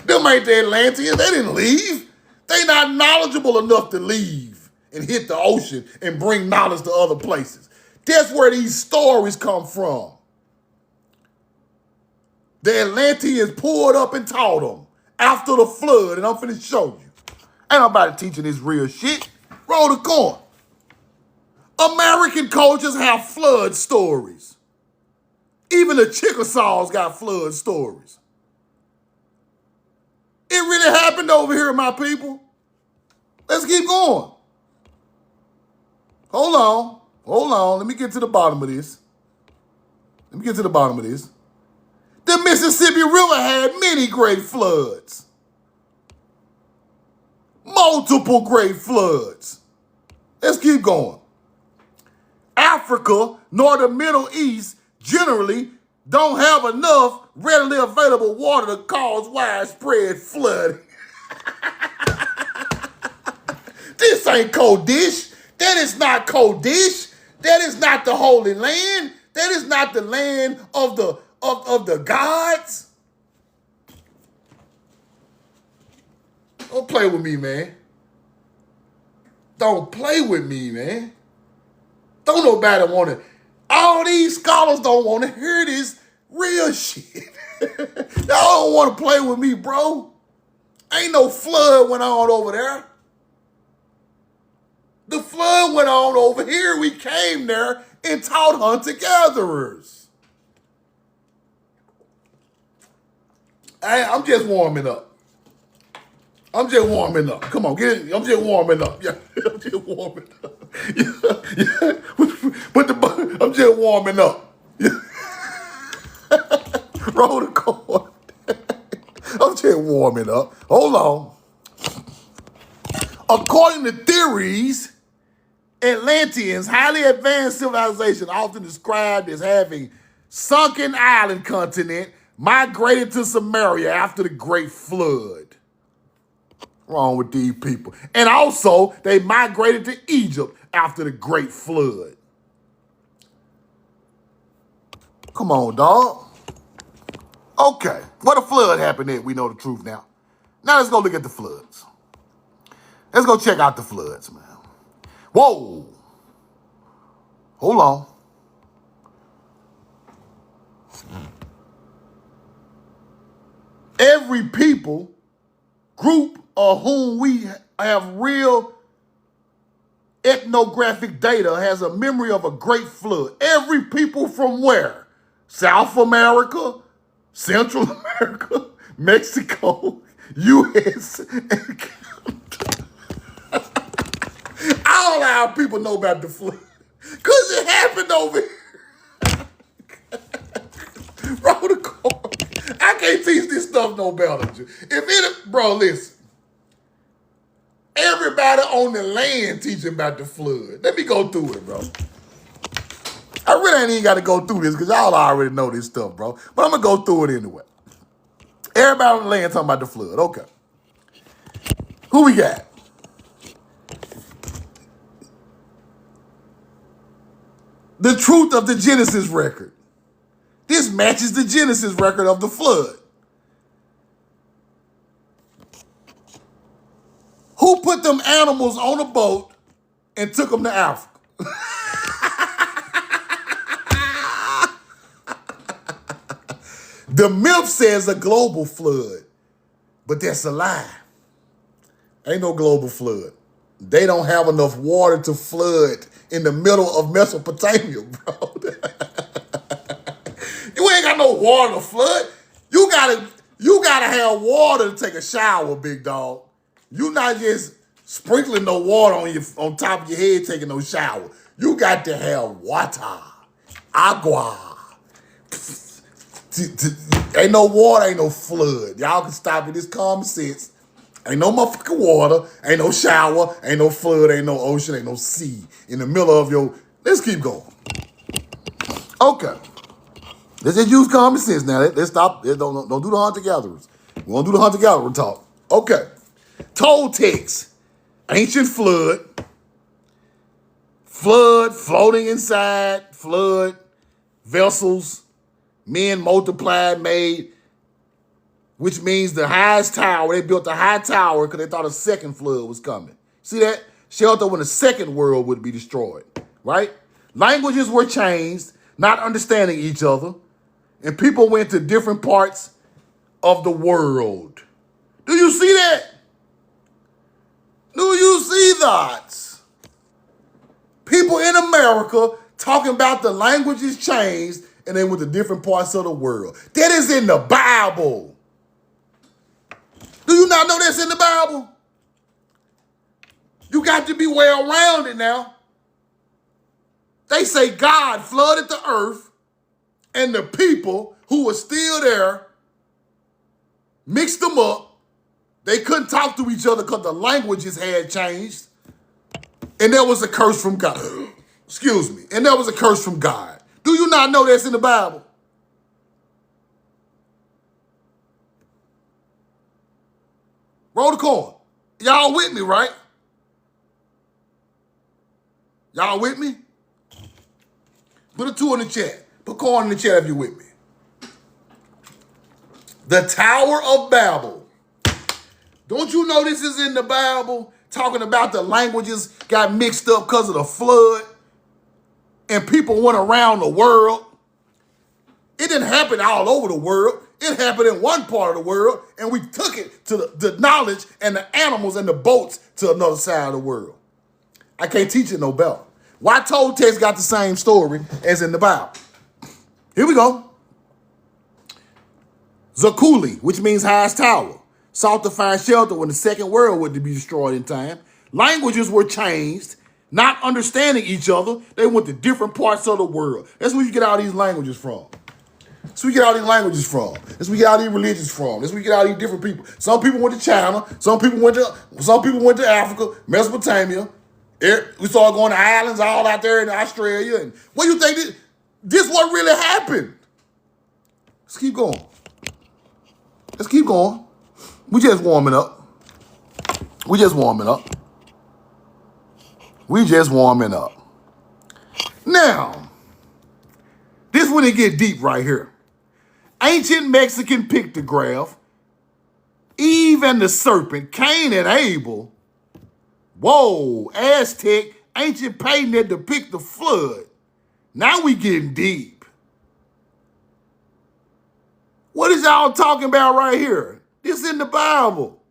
Them ain't the Atlanteans. They didn't leave. They not knowledgeable enough to leave and hit the ocean and bring knowledge to other places. That's where these stories come from. The Atlanteans pulled up and taught them after the flood, and I'm finna show you. Ain't nobody teaching this real shit. Roll the coin. American cultures have flood stories. Even the Chickasaws got flood stories. It really happened over here, my people. Let's keep going. Hold on. Hold on. Let me get to the bottom of this. The Mississippi River had many great floods. Multiple great floods. Let's keep going. Africa nor the Middle East generally don't have enough readily available water to cause widespread flooding. This ain't Kodesh. That is not Kodesh. That is not the Holy Land. That is not the land of the gods. Don't play with me, man. Don't play with me, man. Don't nobody want to. All these scholars don't want to hear this real shit. Y'all don't want to play with me, bro. Ain't no flood went on over there. The flood went on over here. We came there and taught hunter-gatherers. I'm just warming up. Come on, get it. I'm just warming up. Yeah, I'm just warming up. Yeah. I'm just warming up. Yeah. Roll the cord. I'm just warming up. Hold on. According to theories, Atlanteans, highly advanced civilization, often described as having sunken island continent, migrated to Samaria after the Great Flood. Wrong with these people. And also, they migrated to Egypt after the Great Flood. Come on, dog. Okay, what a flood happened at, we know the truth now. Now let's go look at the floods. Let's go check out the floods, man. Whoa. Hold on. Every people group of whom we have real ethnographic data has a memory of a great flood. Every people from where? South America, Central America, Mexico, U.S., and Canada. All our people know about the flood because it happened over here. Roll the card. I can't teach this stuff no better. Bro, listen. Everybody on the land teaching about the flood. Let me go through it, bro. I really ain't even got to go through this because y'all already know this stuff, bro. But I'm going to go through it anyway. Everybody on the land talking about the flood. Okay. Who we got? The truth of the Genesis record. This matches the Genesis record of the flood. Who put them animals on a boat and took them to Africa? The myth says a global flood, but that's a lie. Ain't no global flood. They don't have enough water to flood in the middle of Mesopotamia, bro. You ain't got no water to flood. You gotta have water to take a shower, big dog. You not just sprinkling no water on top of your head taking no shower. You got to have water. Agua. Ain't no water, ain't no flood. Y'all can stop it. This common sense. Ain't no motherfucking water, ain't no shower, ain't no flood, ain't no ocean, ain't no sea in the middle of your... Let's keep going. Okay. Let's just use common sense now. Let's stop. Don't do the hunter-gatherers. We won't do the hunter-gatherer talk. Okay. Toltecs. Ancient flood. Flood, floating inside, flood, vessels, men multiplied, made, which means the highest tower, they built a high tower because they thought a second flood was coming. See that? Shelter when the second world would be destroyed, right? Languages were changed, not understanding each other, and people went to different parts of the world. Do you see that? Do you see that? People in America talking about the languages changed and they went to different parts of the world. That is in the Bible. Do you not know that's in the Bible? You got to be well-rounded now. They say God flooded the earth and the people who were still there mixed them up. They couldn't talk to each other because the languages had changed. And there was a curse from God. Excuse me. And there was a curse from God. Do you not know that's in the Bible? Roll the coin. Y'all with me, right? Y'all with me? Put a 2 in the chat. Put coin in the chat if you're with me. The Tower of Babel. Don't you know this is in the Bible? Talking about the languages got mixed up because of the flood and people went around the world. It didn't happen all over the world. It happened in one part of the world and we took it to the knowledge and the animals and the boats to another side of the world. I can't teach it no better. Why Toltecs got the same story as in the Bible? Here we go. Zakuli, which means highest tower, sought to find shelter when the second world would be destroyed in time. Languages were changed, not understanding each other. They went to different parts of the world. That's where you get all these languages from. That's where you get all these languages from. That's where you get all these religions from. That's where you get all these different people. Some people went to China. Some people went to Africa, Mesopotamia. We started going to islands all out there in Australia. And what do you think? This what really happened? Let's keep going. Let's keep going. We just warming up. We just warming up. We just warming up. Now, this when it get deep right here. Ancient Mexican pictograph, Eve and the serpent, Cain and Abel. Whoa, Aztec, ancient painting that depict the flood. Now we getting deep. What is y'all talking about right here? This in the Bible.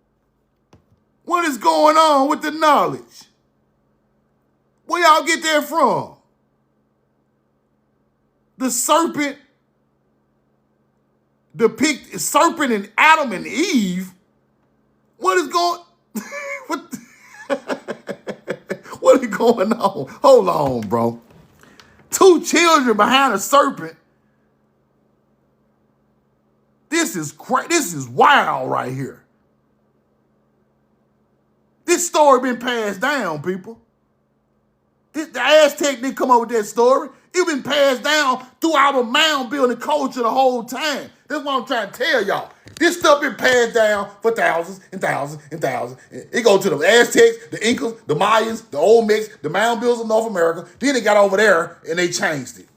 What is going on with the knowledge? Where y'all get that from? The serpent depict serpent and Adam and Eve. What is going? What is going on? Hold on, bro. Two children behind a serpent. This is wild right here. This story been passed down, people. The Aztec didn't come up with that story. It been passed down through our mound building culture the whole time. That's what I'm trying to tell y'all. This stuff been passed down for thousands and thousands and thousands. It go to the Aztecs, the Incas, the Mayans, the Olmecs, the mound builders of North America. Then they got over there and they changed it.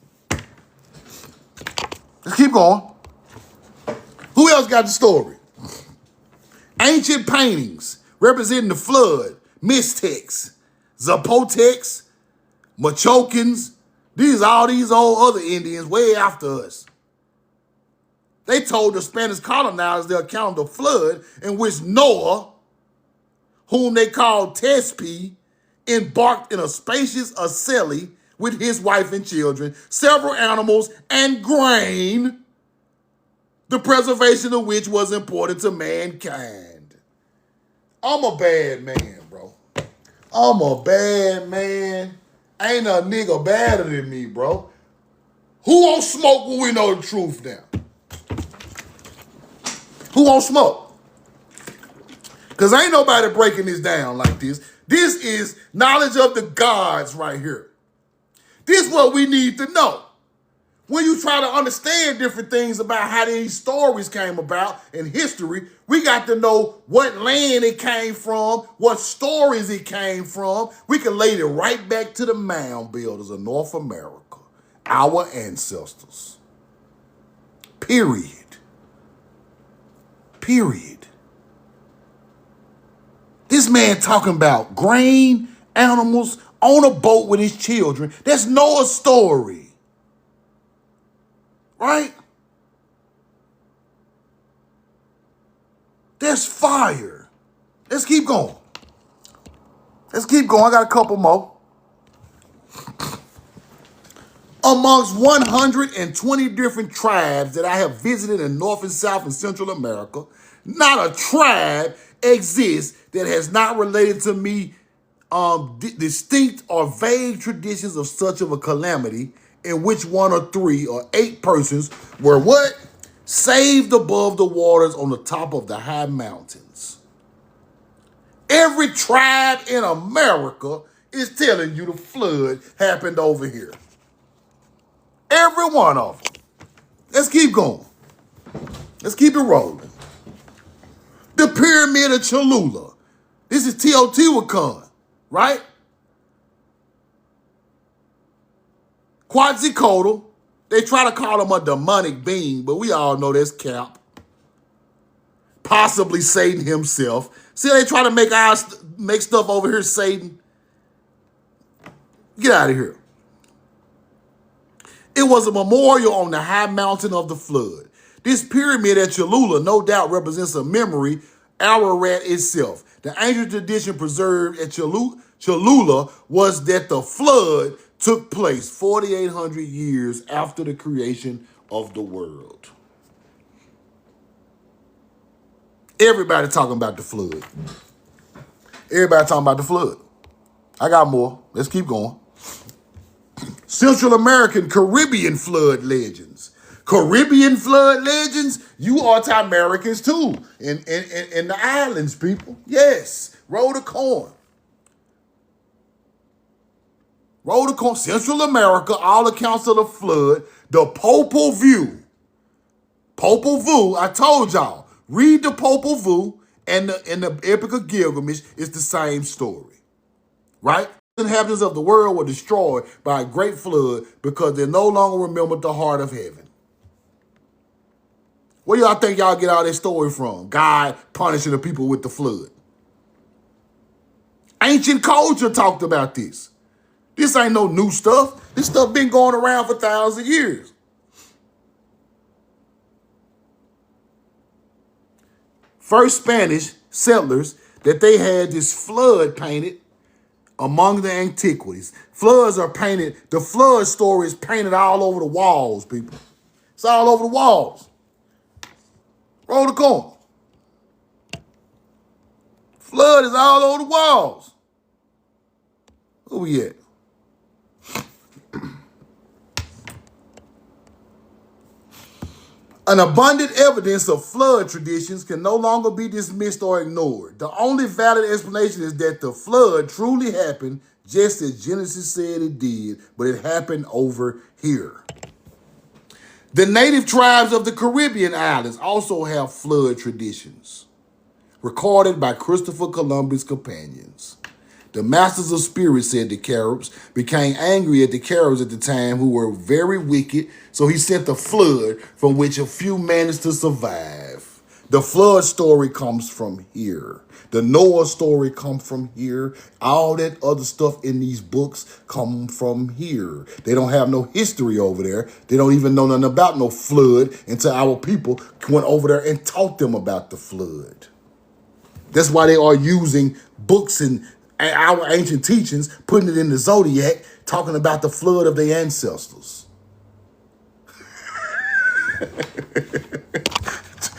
Let's keep going. Who else got the story? Ancient paintings representing the flood, Mixtecs, Zapotecs, Michoacans. These are all these old other Indians way after us. They told the Spanish colonizers their account of the flood in which Noah, whom they called Tespi, embarked in a spacious assembly with his wife and children, several animals, and grain, the preservation of which was important to mankind. I'm a bad man, bro. I'm a bad man. Ain't a nigga badder than me, bro. Who won't smoke when we know the truth now? Who won't smoke? Because ain't nobody breaking this down like this. This is knowledge of the gods right here. This is what we need to know. When you try to understand different things about how these stories came about in history, we got to know what land it came from, what stories it came from. We can lay it right back to the mound builders of North America, our ancestors. Period. This man talking about grain, animals, on a boat with his children. That's Noah's story. Right? That's fire. Let's keep going. I got a couple more. Amongst 120 different tribes that I have visited in North and South and Central America, not a tribe exists that has not related to me distinct or vague traditions of such of a calamity in which 1 or 3 or 8 persons were what? Saved above the waters on the top of the high mountains. Every tribe in America is telling you the flood happened over here. Every one of them. Let's keep going. Let's keep it rolling. The Pyramid of Cholula. This is Teotihuacan, right? Quetzalcoatl, they try to call him a demonic being, but we all know that's cap. Possibly Satan himself. See, they try to make stuff over here Satan. Get out of here. It was a memorial on the high mountain of the flood. This pyramid at Cholula no doubt represents a memory, Ararat itself. The ancient tradition preserved at Cholula was that the flood took place 4,800 years after the creation of the world. Everybody talking about the flood. I got more. Let's keep going. Central American Caribbean flood legends. You are to Americans too. In the islands, people. Yes. Roll the corn. Central America, all accounts of the flood, the Popol Vuh. I told y'all, read the Popol Vuh and the Epic of Gilgamesh is the same story, right? The inhabitants of the world were destroyed by a great flood because they no longer remembered the heart of heaven. Where y'all think y'all get all this story from? God punishing the people with the flood. Ancient culture talked about this. This ain't no new stuff. This stuff been going around for thousands of years. First Spanish settlers that they had this flood painted among the antiquities. Floods are painted, the flood story is painted all over the walls, people. It's all over the walls. Roll the corner. Flood is all over the walls. Where we at? An abundant evidence of flood traditions can no longer be dismissed or ignored. The only valid explanation is that the flood truly happened just as Genesis said it did, but it happened over here. The native tribes of the Caribbean islands also have flood traditions, recorded by Christopher Columbus' companions. The masters of spirits, said the Caribs, became angry at the Caribs at the time, who were very wicked, so he sent a flood from which a few managed to survive. The flood story comes from here. The Noah story comes from here. All that other stuff in these books come from here. They don't have no history over there. They don't even know nothing about no flood until our people went over there and taught them about the flood. That's why they are using books and our ancient teachings, putting it in the zodiac, talking about the flood of their ancestors.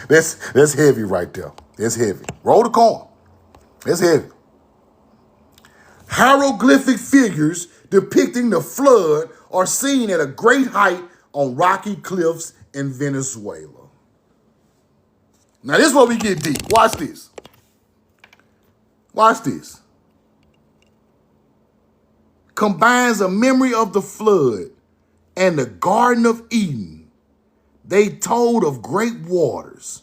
That's heavy right there. That's heavy. Roll the coin. That's heavy. Hieroglyphic figures depicting the flood are seen at a great height on rocky cliffs in Venezuela. Now this is where we get deep. Watch this. Watch this. Combines a memory of the flood and the Garden of Eden. They told of great waters,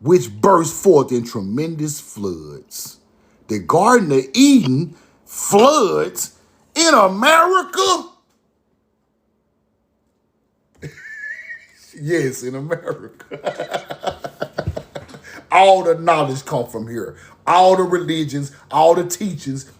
which burst forth in tremendous floods. The Garden of Eden floods in America? Yes, in America. All the knowledge come from here. All the religions, all the teachings,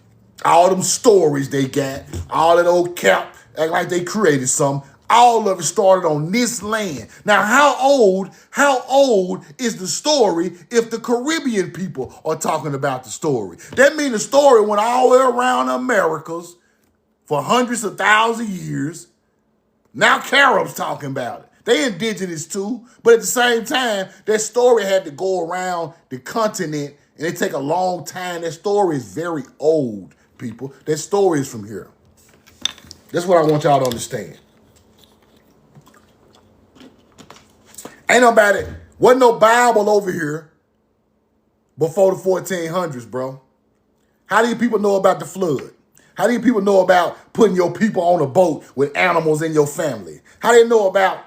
all them stories they got, all that old cap, act like they created something. All of it started on this land. Now, how old is the story if the Caribbean people are talking about the story? That means the story went all the way around the Americas for hundreds of thousands of years. Now Caribs talking about it. They indigenous too, but at the same time, that story had to go around the continent, and it take a long time. That story is very old, people. That story is from here. That's what I want y'all to understand. Ain't nobody, wasn't no Bible over here before the 1400s, bro. How do you people know about the flood? How do you people know about putting your people on a boat with animals in your family? How do you know about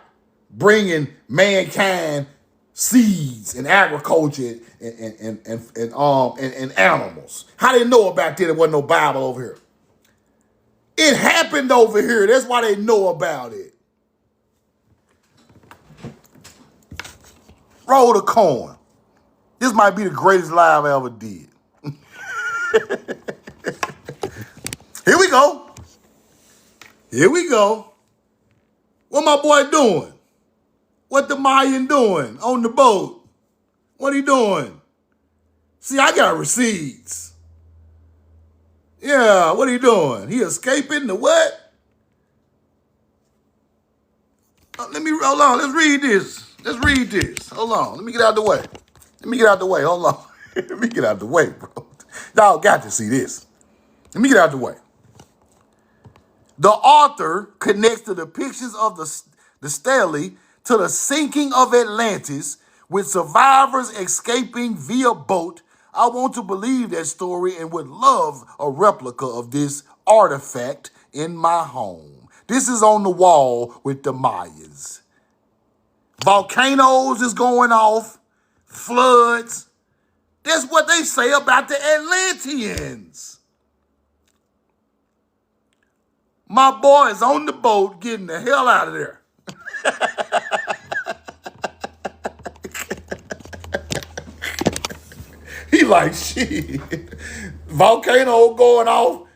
bringing mankind seeds and agriculture and animals? How do they know about that? There wasn't no Bible over here. It happened over here. That's why they know about it. Roll the coin. This might be the greatest live I ever did. Here we go. Here we go. What my boy doing? What the Mayan doing on the boat? What he doing? See, I got receipts. Yeah, what he doing? He escaping the what? Hold on, let's read this. Let's read this. Hold on, let me get out the way. Hold on. Let me get out the way, bro. Y'all got to see this. Let me get out the way. The author connects the depictions of the stele to the sinking of Atlantis, with survivors escaping via boat. I want to believe that story and would love a replica of this artifact in my home. This is on the wall with the Mayas. Volcanoes is going off, flood bloods. That's what they say about the Atlanteans. My boy is on the boat getting the hell out of there. He like, shit. Volcano going off,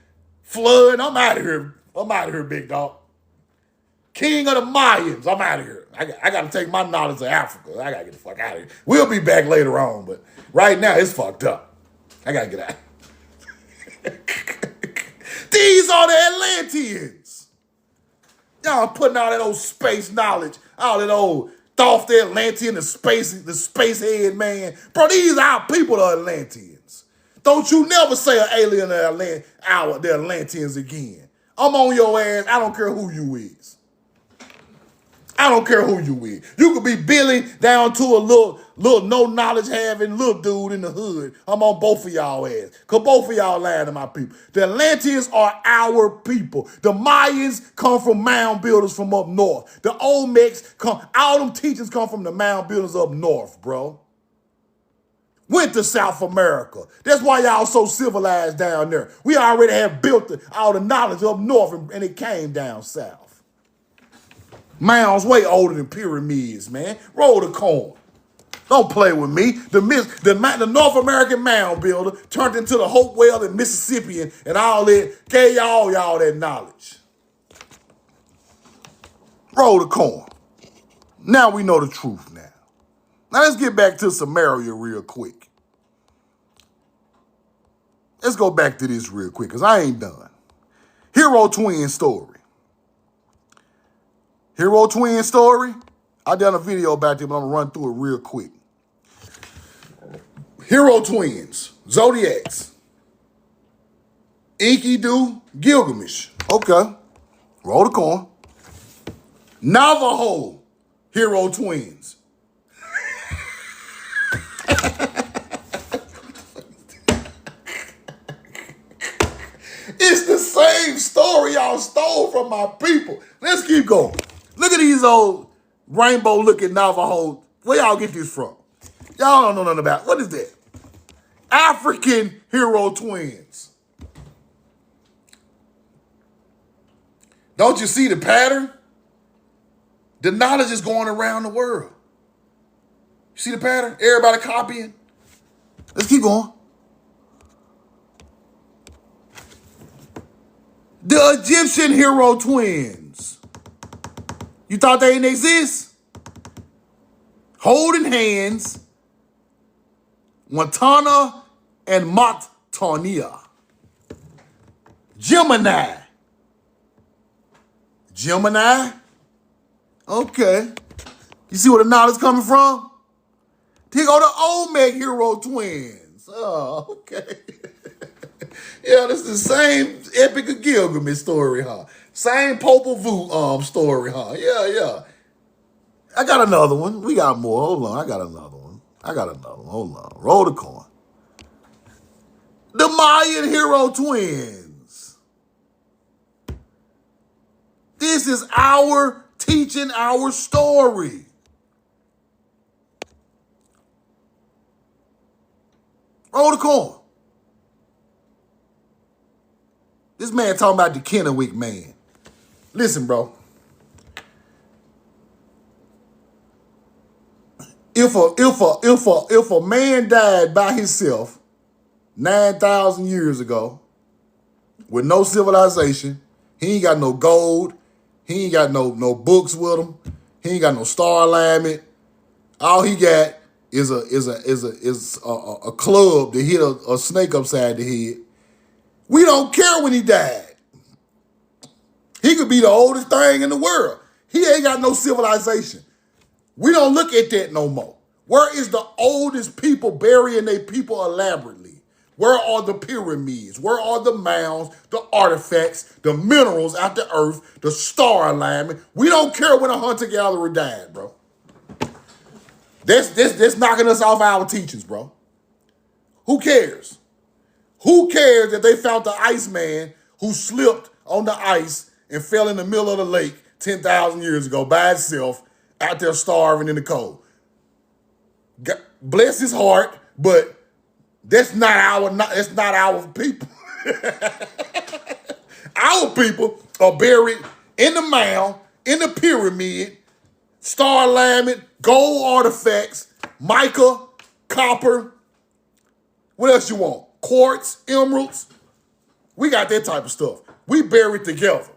flood. I'm out of here. I'm out of here, big dog. King of the Mayans. I'm out of here. I got to take my knowledge to Africa. I got to get the fuck out of here. We'll be back later on, but right now it's fucked up. I got to get out. These are the Atlanteans. Y'all putting all that old space knowledge, all that old Thoth the Atlantean, the space head man. Bro, these are our people, the Atlanteans. Don't you never say an alien the Atlanteans again. I'm on your ass. I don't care who you is. I don't care who you is. You could be Billy down to a little no knowledge having little dude in the hood. I'm on both of y'all ass. Cause both of y'all lying to my people. The Atlanteans are our people. The Mayans come from mound builders from up north. The Olmecs all them teachers come from the mound builders up north, bro. Went to South America. That's why y'all so civilized down there. We already have built all the knowledge up north and it came down south. Mounds way older than pyramids, man. Roll the corn. Don't play with me. The North American mound builder turned into the Hopewell and Mississippian and all that, gave y'all that knowledge. Roll the corn. Now we know the truth now. Now let's get back to Samaria real quick. Let's go back to this real quick, because I ain't done. Hero twin story. Hero twin story. I done a video about them, but I'm gonna run through it real quick. Hero twins, Zodiacs. Enkidu, Gilgamesh. Okay. Roll the corn. Navajo, hero twins. It's the same story y'all stole from my people. Let's keep going. Look at these old rainbow-looking Navajo. Where y'all get this from? Y'all don't know nothing about it. What is that? African hero twins. Don't you see the pattern? The knowledge is going around the world. You see the pattern? Everybody copying. Let's keep going. The Egyptian hero twins. You thought they didn't exist? Holding hands, Watana and Matania. Gemini. Gemini? Okay. You see where the knowledge coming from? Here go the Olmec hero twins. Oh, okay. Yeah, this is the same Epic of Gilgamesh story, huh? Same Popol Vuh story, huh? Yeah. I got another one. We got more. Hold on. I got another one. Hold on. Roll the coin. The Mayan hero twins. This is our teaching, our story. Roll the coin. This man talking about the Kennewick man. Listen, bro. If a man died by himself 9,000 years ago with no civilization, he ain't got no gold, he ain't got no books with him, he ain't got no star alignment. All he got is a club to hit a snake upside the head. We don't care when he died. He could be the oldest thing in the world. He ain't got no civilization. We don't look at that no more. Where is the oldest people burying their people elaborately? Where are the pyramids? Where are the mounds, the artifacts, the minerals out the earth, the star alignment? We don't care when a hunter-gatherer died, bro. That's knocking us off our teachings, bro. Who cares? Who cares that they found the Iceman who slipped on the ice and fell in the middle of the lake 10,000 years ago by itself out there starving in the cold? bless his heart, but that's not our people. Our people are buried in the mound, in the pyramid, star alignment, gold artifacts, mica, copper. What else you want? Quartz, emeralds. We got that type of stuff. We buried together.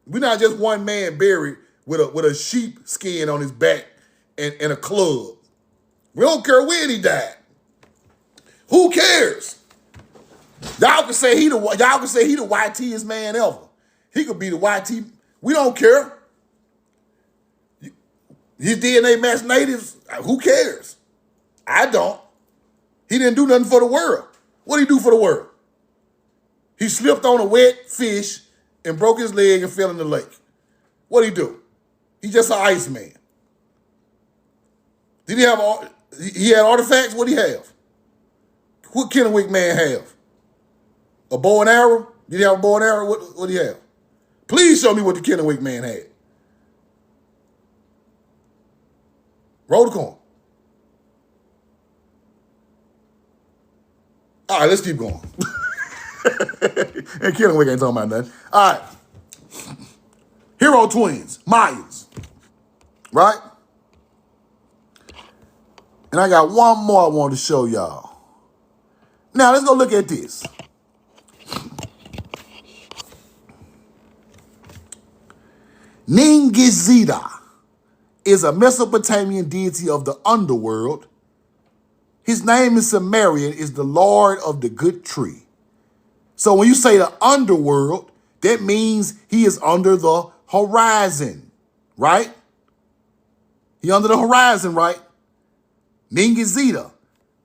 We're not just one man buried with a sheep skin on his back and a club. We don't care when he died. Who cares? Y'all can say he the YTest man ever. He could be the YT. We don't care. His DNA match natives. Who cares? I don't. He didn't do nothing for the world. What did he do for the world? He slipped on a wet fish and broke his leg and fell in the lake. What did he do? He just an ice man. Did he have he had artifacts? What did he have? What Kennewick man have? A bow and arrow? Did he have a bow and arrow? What did he have? Please show me what the Kennewick man had. Roll the coin. All right, let's keep going. And Kennewick ain't talking about nothing. All right. Hero twins, Mayans. Right? And I got one more I want to show y'all. Now, let's go look at this. Ningizida is a Mesopotamian deity of the underworld. His name in Sumerian is the Lord of the Good Tree. So when you say the underworld, that means he is under the horizon, right? He under the horizon, right? Ningizida.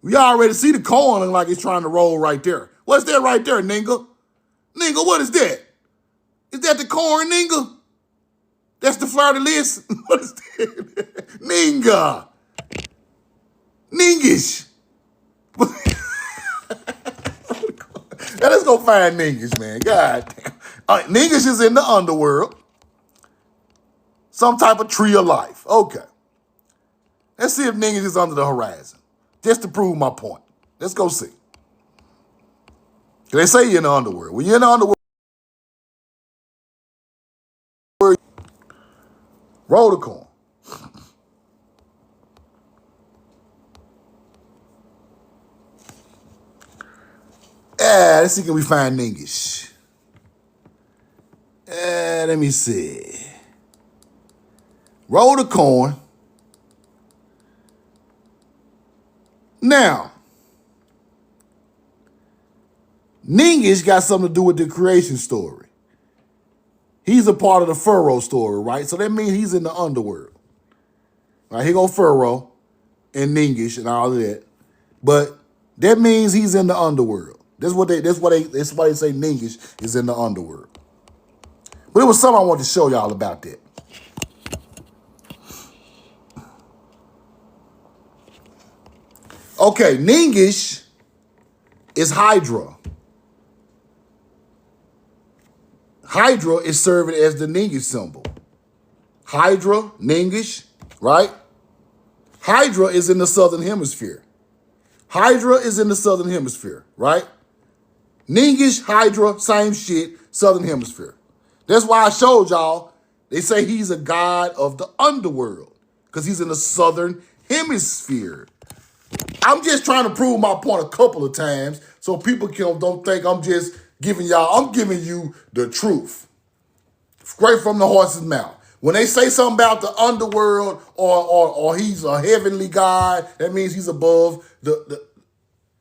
We already see the coin looking like it's trying to roll right there. What's that right there, Ninga? Ninga, what is that? Is that the corn, Ninga? That's the fleur-de-lis? What is that? Ninga. Ningish. Now let's go find Ningish, man. God damn. Ningish is in the underworld. Some type of tree of life. Okay. Let's see if Ningish is under the horizon. Just to prove my point. Let's go see. They say you're in the underworld. When you're in the underworld, roll the coin. Let's see, can we find Ningish? Let me see. Roll the coin. Now, Ningish got something to do with the creation story. He's a part of the Pharaoh story, right? So that means he's in the underworld. Right, here go Pharaoh and Ningish and all of that. But that means he's in the underworld. That's why they say Ningish is in the underworld. But it was something I wanted to show y'all about that. Okay, Ningish is Hydra. Hydra is serving as the Ningish symbol. Hydra, Ningish, right? Hydra is in the southern hemisphere. Hydra is in the southern hemisphere, right? Ningish, Hydra, same shit, southern hemisphere. That's why I showed y'all, they say he's a god of the underworld because he's in the southern hemisphere. I'm just trying to prove my point a couple of times so people don't think I'm just giving you the truth. Straight from the horse's mouth. When they say something about the underworld or he's a heavenly god, that means he's above the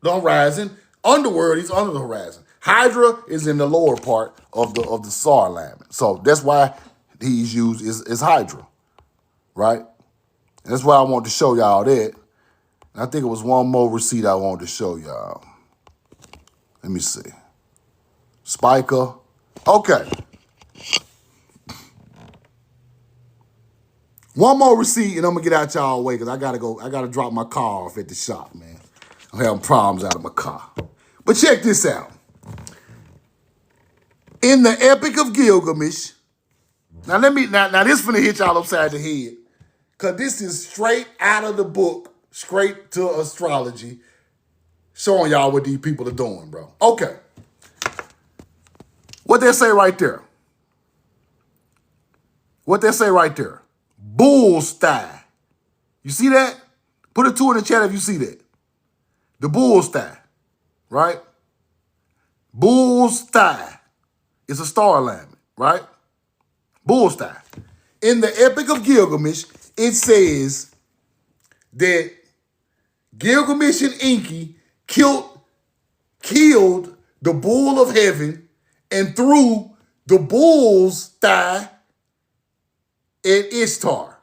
horizon. Underworld, he's under the horizon. Hydra is in the lower part of the star alignment. So that's why he's used is Hydra, right? And that's why I wanted to show y'all that. And I think it was one more receipt I wanted to show y'all. Let me see. Spica. Okay. One more receipt and I'm gonna get out y'all way because I gotta drop my car off at the shop, man. I'm having problems out of my car. But check this out. In the Epic of Gilgamesh, now this finna hit y'all upside the head, because this is straight out of the book straight to astrology, showing y'all what these people are doing, bro. Okay. What they say right there? What they say right there? Bull's thigh. You see that? Put a 2 in the chat if you see that. The bull's thigh, right? Bull's thigh is a star alignment, right? Bull's thigh. In the Epic of Gilgamesh, it says that Gilgamesh and Enki killed the bull of heaven and threw the bull's thigh at Ishtar.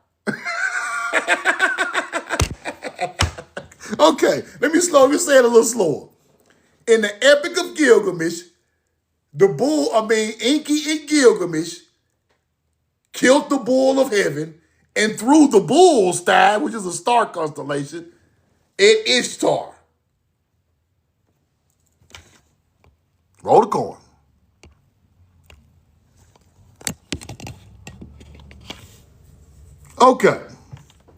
Okay, let me say it a little slower. In the Epic of Gilgamesh, Enki and Gilgamesh killed the bull of heaven and threw the bull's thigh, which is a star constellation, at Ishtar. Roll the coin. Okay.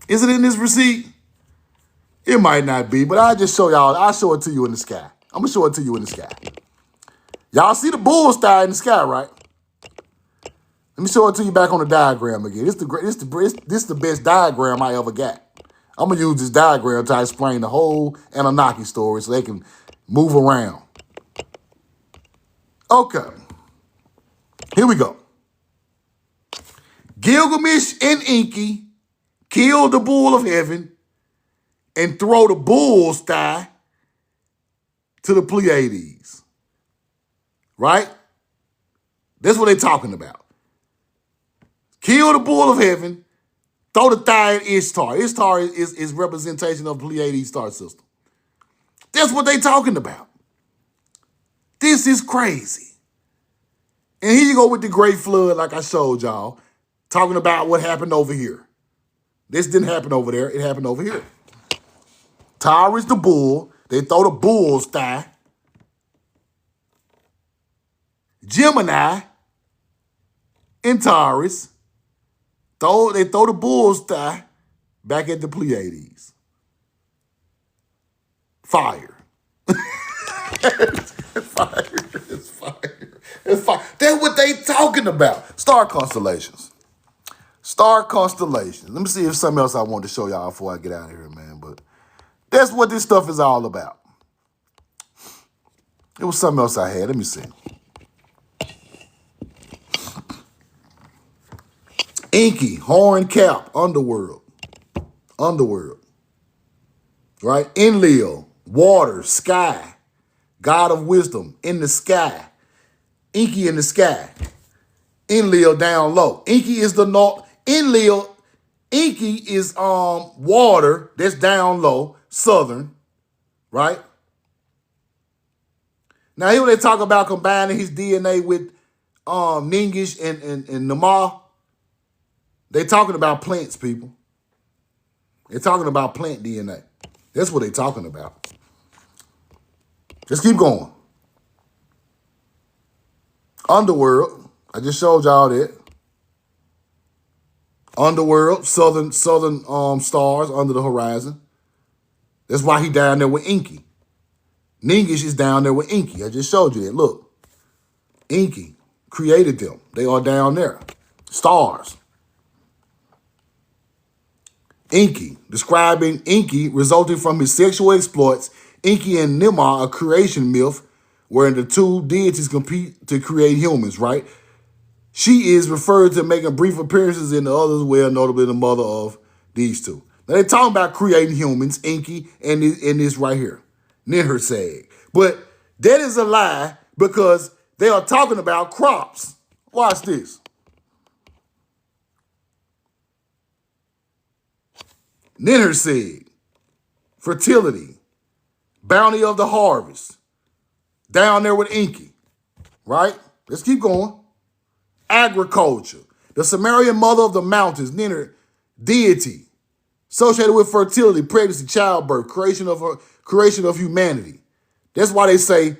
Is it in this receipt? It might not be, but I'll just show y'all. I'll show it to you in the sky. I'm going to show it to you in the sky. Y'all see the bull's thigh in the sky, right? Let me show it to you back on the diagram again. This is the best diagram I ever got. I'm going to use this diagram to explain the whole Anunnaki story so they can move around. Okay. Here we go. Gilgamesh and Enki killed the bull of heaven and throw the bull's thigh to the Pleiades. Right? That's what they're talking about. Kill the bull of heaven, throw the thigh at Ishtar. Ishtar is representation of Pleiades star system. That's what they're talking about. This is crazy. And here you go with the Great Flood, like I showed y'all, talking about what happened over here. This didn't happen over there. It happened over here. Taurus the bull. They throw the bull's thigh. Gemini and Taurus. They throw the bull's thigh back at the Pleiades. Fire. It's fire. It's fire. It's fire. That's what they talking about. Star constellations. Star constellations. Let me see if something else I want to show y'all before I get out of here, man. But that's what this stuff is all about. It was something else I had. Let me see. Enki, horn cap, underworld. Underworld. Right? Enlil, water, sky. God of wisdom, in the sky. Enki in the sky. Enlil down low. Enki is the north. Enki is water that's down low, southern, right? Now here they talk about combining his DNA with Ningish and Namar. They talking about plants, people. They're talking about plant DNA. That's what they're talking about. Just keep going. Underworld. I just showed y'all that. Underworld, southern stars under the horizon. That's why he down there with Enki. Ningish is down there with Enki. I just showed you that. Look. Enki created them. They are down there. Stars. Enki, describing Enki resulting from his sexual exploits. Enki and Nimar, a creation myth wherein the two deities compete to create humans, right? She is referred to making brief appearances in the others, well, notably the mother of these two. Now they're talking about creating humans, Enki, and this right here, Ninhursag. But that is a lie because they are talking about crops. Watch this. Ninhursag, fertility, bounty of the harvest, down there with Enki, right? Let's keep going. Agriculture, the Sumerian mother of the mountains, Ninur, deity, associated with fertility, pregnancy, childbirth, creation of humanity. That's why they say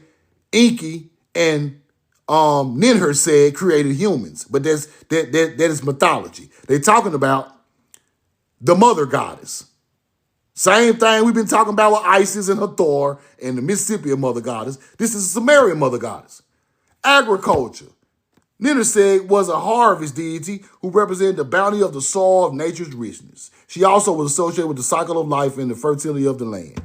Enki and Ninhursag created humans, but that is mythology. They're talking about the mother goddess, Same thing we've been talking about with Isis and Hathor and the Mississippian mother goddess. This is a Sumerian mother goddess. Agriculture. Ninhursag was a harvest deity who represented the bounty of the soil of nature's richness. She also was associated with the cycle of life and the fertility of the land.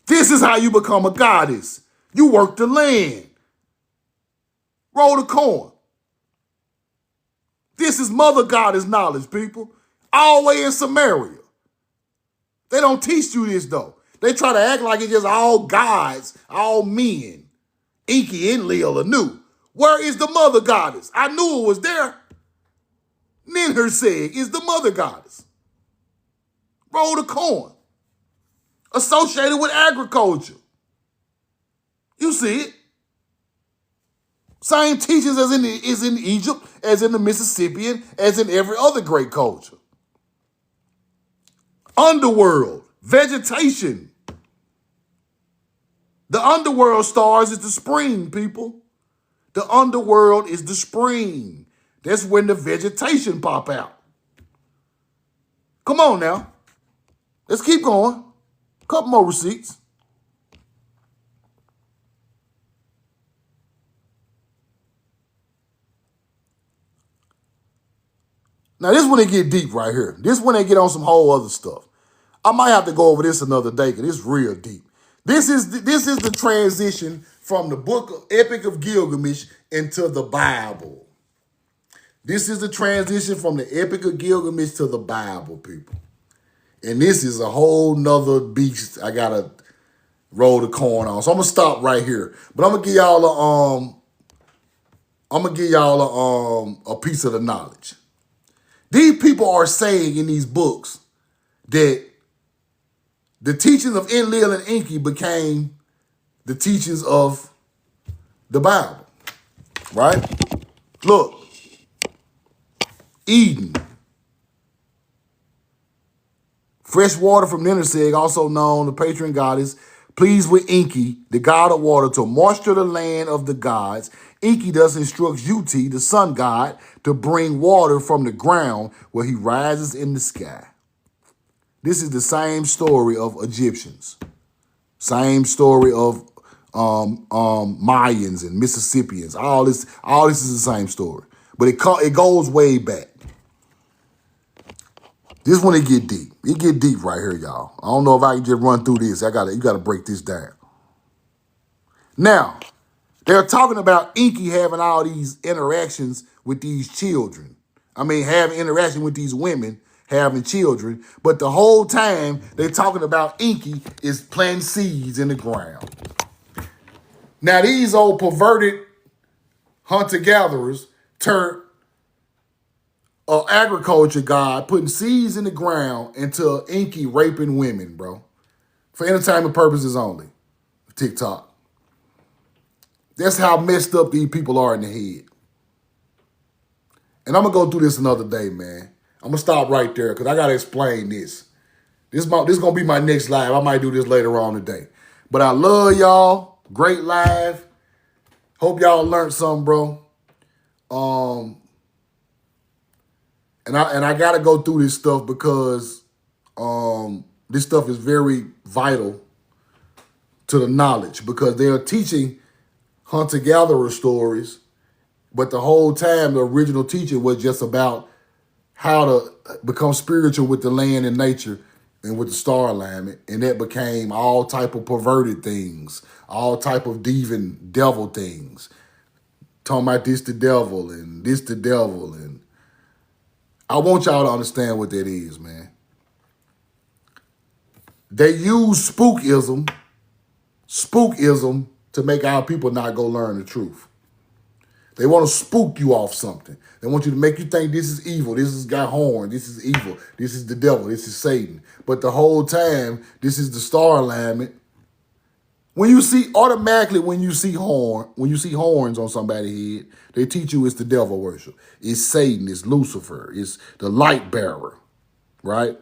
This is how you become a goddess. You work the land. Roll the corn. This is mother goddess knowledge, people. All the way in Samaria. They don't teach you this, though. They try to act like it's just all gods, all men. Enki, Enlil, Anu. Where is the mother goddess? I knew it was there. Ninhursag is the mother goddess. Roll the corn. Associated with agriculture. You see it. Same teachings as in Egypt, as in the Mississippian, as in every other great culture. Underworld, vegetation. The underworld stars is the spring, people. The underworld is the spring. That's when the vegetation pop out. Come on now. Let's keep going. Couple more receipts. Now, this one they get deep right here. This one they get on some whole other stuff. I might have to go over this another day because it's real deep. This is the transition from the book of Epic of Gilgamesh into the Bible. This is the transition from the Epic of Gilgamesh to the Bible, people. And this is a whole nother beast I gotta roll the corn on. So I'm gonna stop right here. But I'm gonna give y'all a piece of the knowledge. These people are saying in these books that the teachings of Enlil and Enki became the teachings of the Bible, right? Look, Eden. Fresh water from Ninhursag, also known the patron goddess, pleased with Enki, the god of water, to moisture the land of the gods. Enki thus instructs Uti, the sun god, to bring water from the ground where he rises in the sky. This is the same story of Egyptians. Same story of Mayans and Mississippians. All this is the same story. But it goes way back. This one, it get deep. It get deep right here, y'all. I don't know if I can just run through this. You gotta break this down. Now, they're talking about Enki having all these interactions with these children. I mean, having interaction with these women, having children. But the whole time, they're talking about Enki is planting seeds in the ground. Now, these old perverted hunter-gatherers turned agriculture god putting seeds in the ground into Enki raping women, bro. For entertainment purposes only. TikTok. That's how messed up these people are in the head. And I'm going to go through this another day, man. I'm going to stop right there because I got to explain this. This is going to be my next live. I might do this later on today. But I love y'all. Great live. Hope y'all learned something, bro. And I got to go through this stuff because this stuff is very vital to the knowledge because they are teaching hunter-gatherer stories, but the whole time the original teaching was just about how to become spiritual with the land and nature and with the star alignment, and that became all type of perverted things, all type of devil things. Talking about this the devil and this the devil, and I want y'all to understand what that is, man. They use spookism to make our people not go learn the truth. They want to spook you off something. They want you to make you think this is evil. This has got horn. This is evil. This is the devil. This is Satan. But the whole time, this is the star alignment. When you see horns on somebody's head, they teach you it's the devil worship. It's Satan. It's Lucifer. It's the light bearer, right?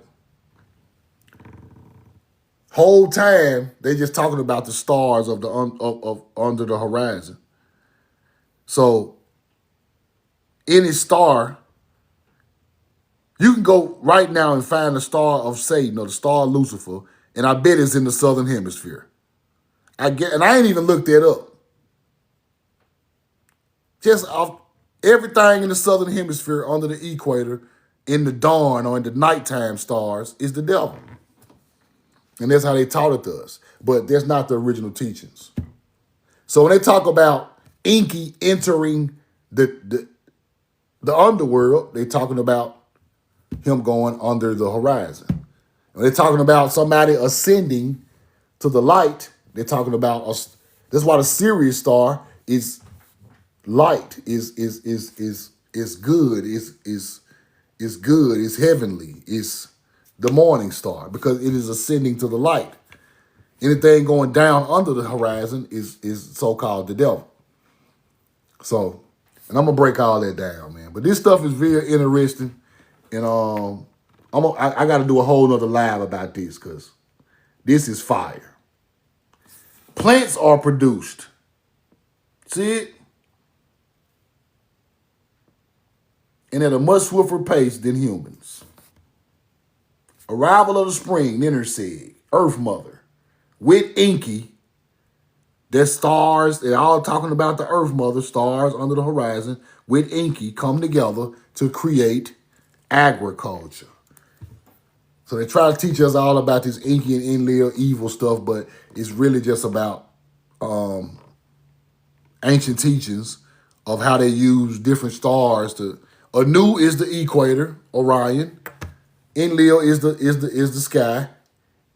Whole time they just talking about the stars of the of under the horizon. So any star You can go right now and find the star of Satan or the star of Lucifer, and I bet it's in the southern hemisphere. And I ain't even looked that up. Just off everything in the southern hemisphere under the equator, in the dawn or in the nighttime stars, is the devil. And that's how they taught it to us. But that's not the original teachings. So when they talk about Enki entering the underworld, they're talking about him going under the horizon. When they're talking about somebody ascending to the light, they're talking about us. That's why the Sirius star is light, is good, is good, is heavenly, is the morning star, because it is ascending to the light. Anything going down under the horizon is so-called the devil. So, and I'm gonna break all that down, man. But this stuff is very interesting, and I got to do a whole nother live about this because this is fire. Plants are produced. See it? And at a much swifter pace than humans. Arrival of the spring, Ninnerseg, Earth Mother, with Enki, their stars, they're all talking about the Earth Mother, stars under the horizon, with Enki come together to create agriculture. So they try to teach us all about this Enki and Enlil evil stuff, but it's really just about ancient teachings of how they use different stars to. Anu is the equator, Orion. Enlil is the sky.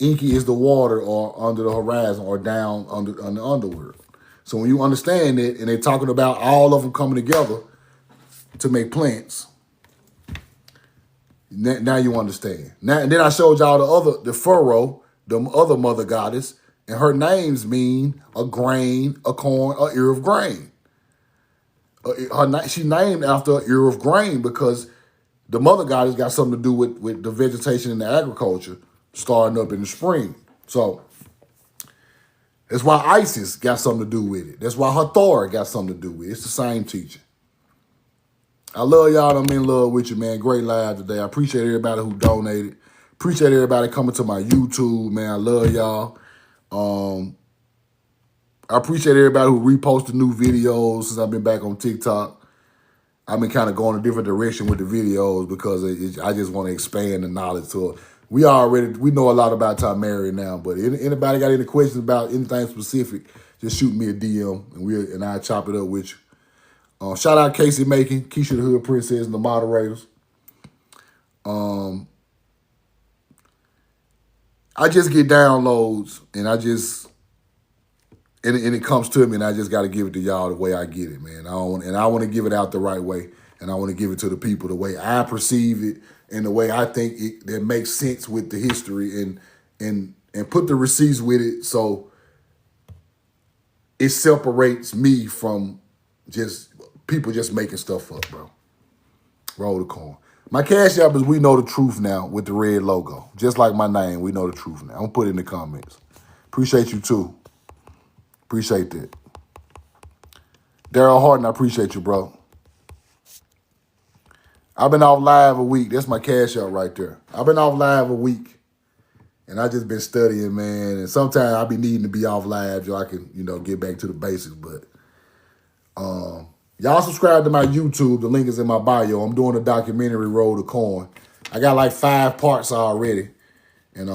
Enki is the water or under the horizon or down under the underworld. So when you understand it, and they're talking about all of them coming together to make plants, now you understand. Now, and then I showed y'all the furrow, the other mother goddess, and her names mean a grain, a corn, a ear of grain. She named after an ear of grain because the mother goddess got something to do with the vegetation and the agriculture starting up in the spring. So that's why Isis got something to do with it. That's why Hathor got something to do with it. It's the same teaching. I love y'all. I'm in love with you, man. Great live today. I appreciate everybody who donated. Appreciate everybody coming to my YouTube, man. I love y'all. I appreciate everybody who reposted new videos since I've been back on TikTok. I've been kind of going a different direction with the videos because I just want to expand the knowledge to it. We know a lot about Tamari now, but anybody got any questions about anything specific, just shoot me a DM and I'll chop it up with you. Shout out Casey Macon, Keisha the Hood Princess, and the moderators. I just get downloads and and it comes to me, and I just got to give it to y'all the way I get it, man. I want to give it out the right way, and I want to give it to the people the way I perceive it and the way I think that makes sense with the history, and put the receipts with it so it separates me from just people just making stuff up, bro. Roll the corn. My Cash App is We Know the Truth Now with the red logo. Just like my name, We Know the Truth Now. I'm going to put it in the comments. Appreciate you, too. Appreciate that. Daryl Horton, I appreciate you, bro. I've been off live a week. That's my Cash App right there. I've been off live a week. And I just been studying, man. And sometimes I be needing to be off live so I can, get back to the basics. But y'all subscribe to my YouTube. The link is in my bio. I'm doing a documentary, Roll the Coin. I got like 5 parts already. And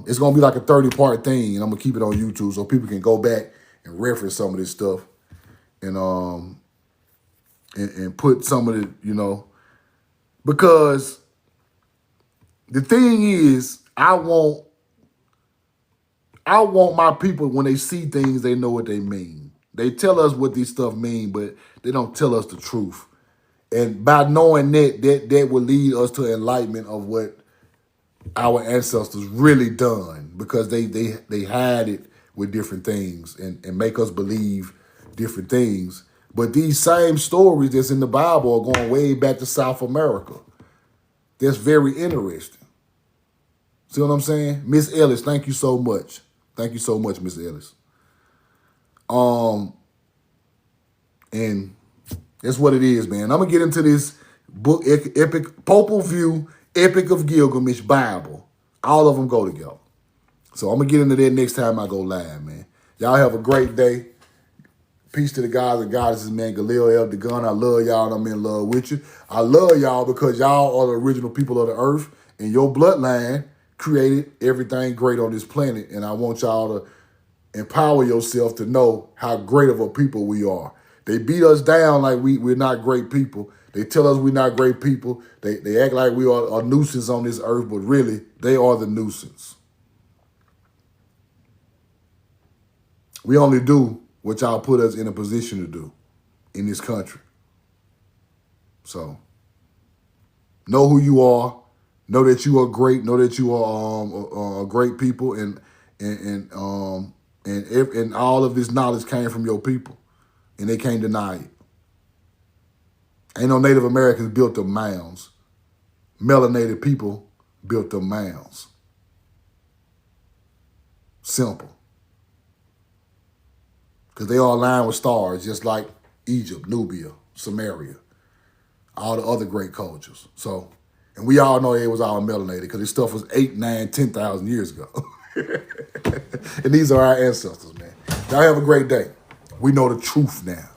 it's going to be like a 30-part thing. And I'm going to keep it on YouTube so people can go back and reference some of this stuff. And put some of it, because the thing is, I want my people, when they see things, they know what they mean. They tell us what these stuff mean, but they don't tell us the truth. And by knowing that will lead us to enlightenment of what our ancestors really done, because they hide it with different things and make us believe different things. But these same stories that's in the Bible are going way back to South America. That's very interesting. See what I'm saying? Miss Ellis, thank you so much. Thank you so much, Miss Ellis. And that's what it is, man. I'm going to get into this book, Epic Popal View, Epic of Gilgamesh, Bible. All of them go together. So I'm going to get into that next time I go live, man. Y'all have a great day. Peace to the guys and goddesses, man. Galil El Dagon. I love y'all and I'm in love with you. I love y'all because y'all are the original people of the earth and your bloodline created everything great on this planet. And I want y'all to empower yourself to know how great of a people we are. They beat us down like we're not great people. They tell us we're not great people. They act like we are a nuisance on this earth, but really, they are the nuisance. We only do what y'all put us in a position to do in this country. So, know who you are. Know that you are great. Know that you are great people, and all of this knowledge came from your people, and they can't deny it. Ain't no Native Americans built them mounds. Melanated people built them mounds. Simple. Because they all aligned with stars, just like Egypt, Nubia, Samaria, all the other great cultures. So, and we all know it was all melanated because this stuff was 8, 9, 10,000 years ago. And these are our ancestors, man. Y'all have a great day. We know the truth now.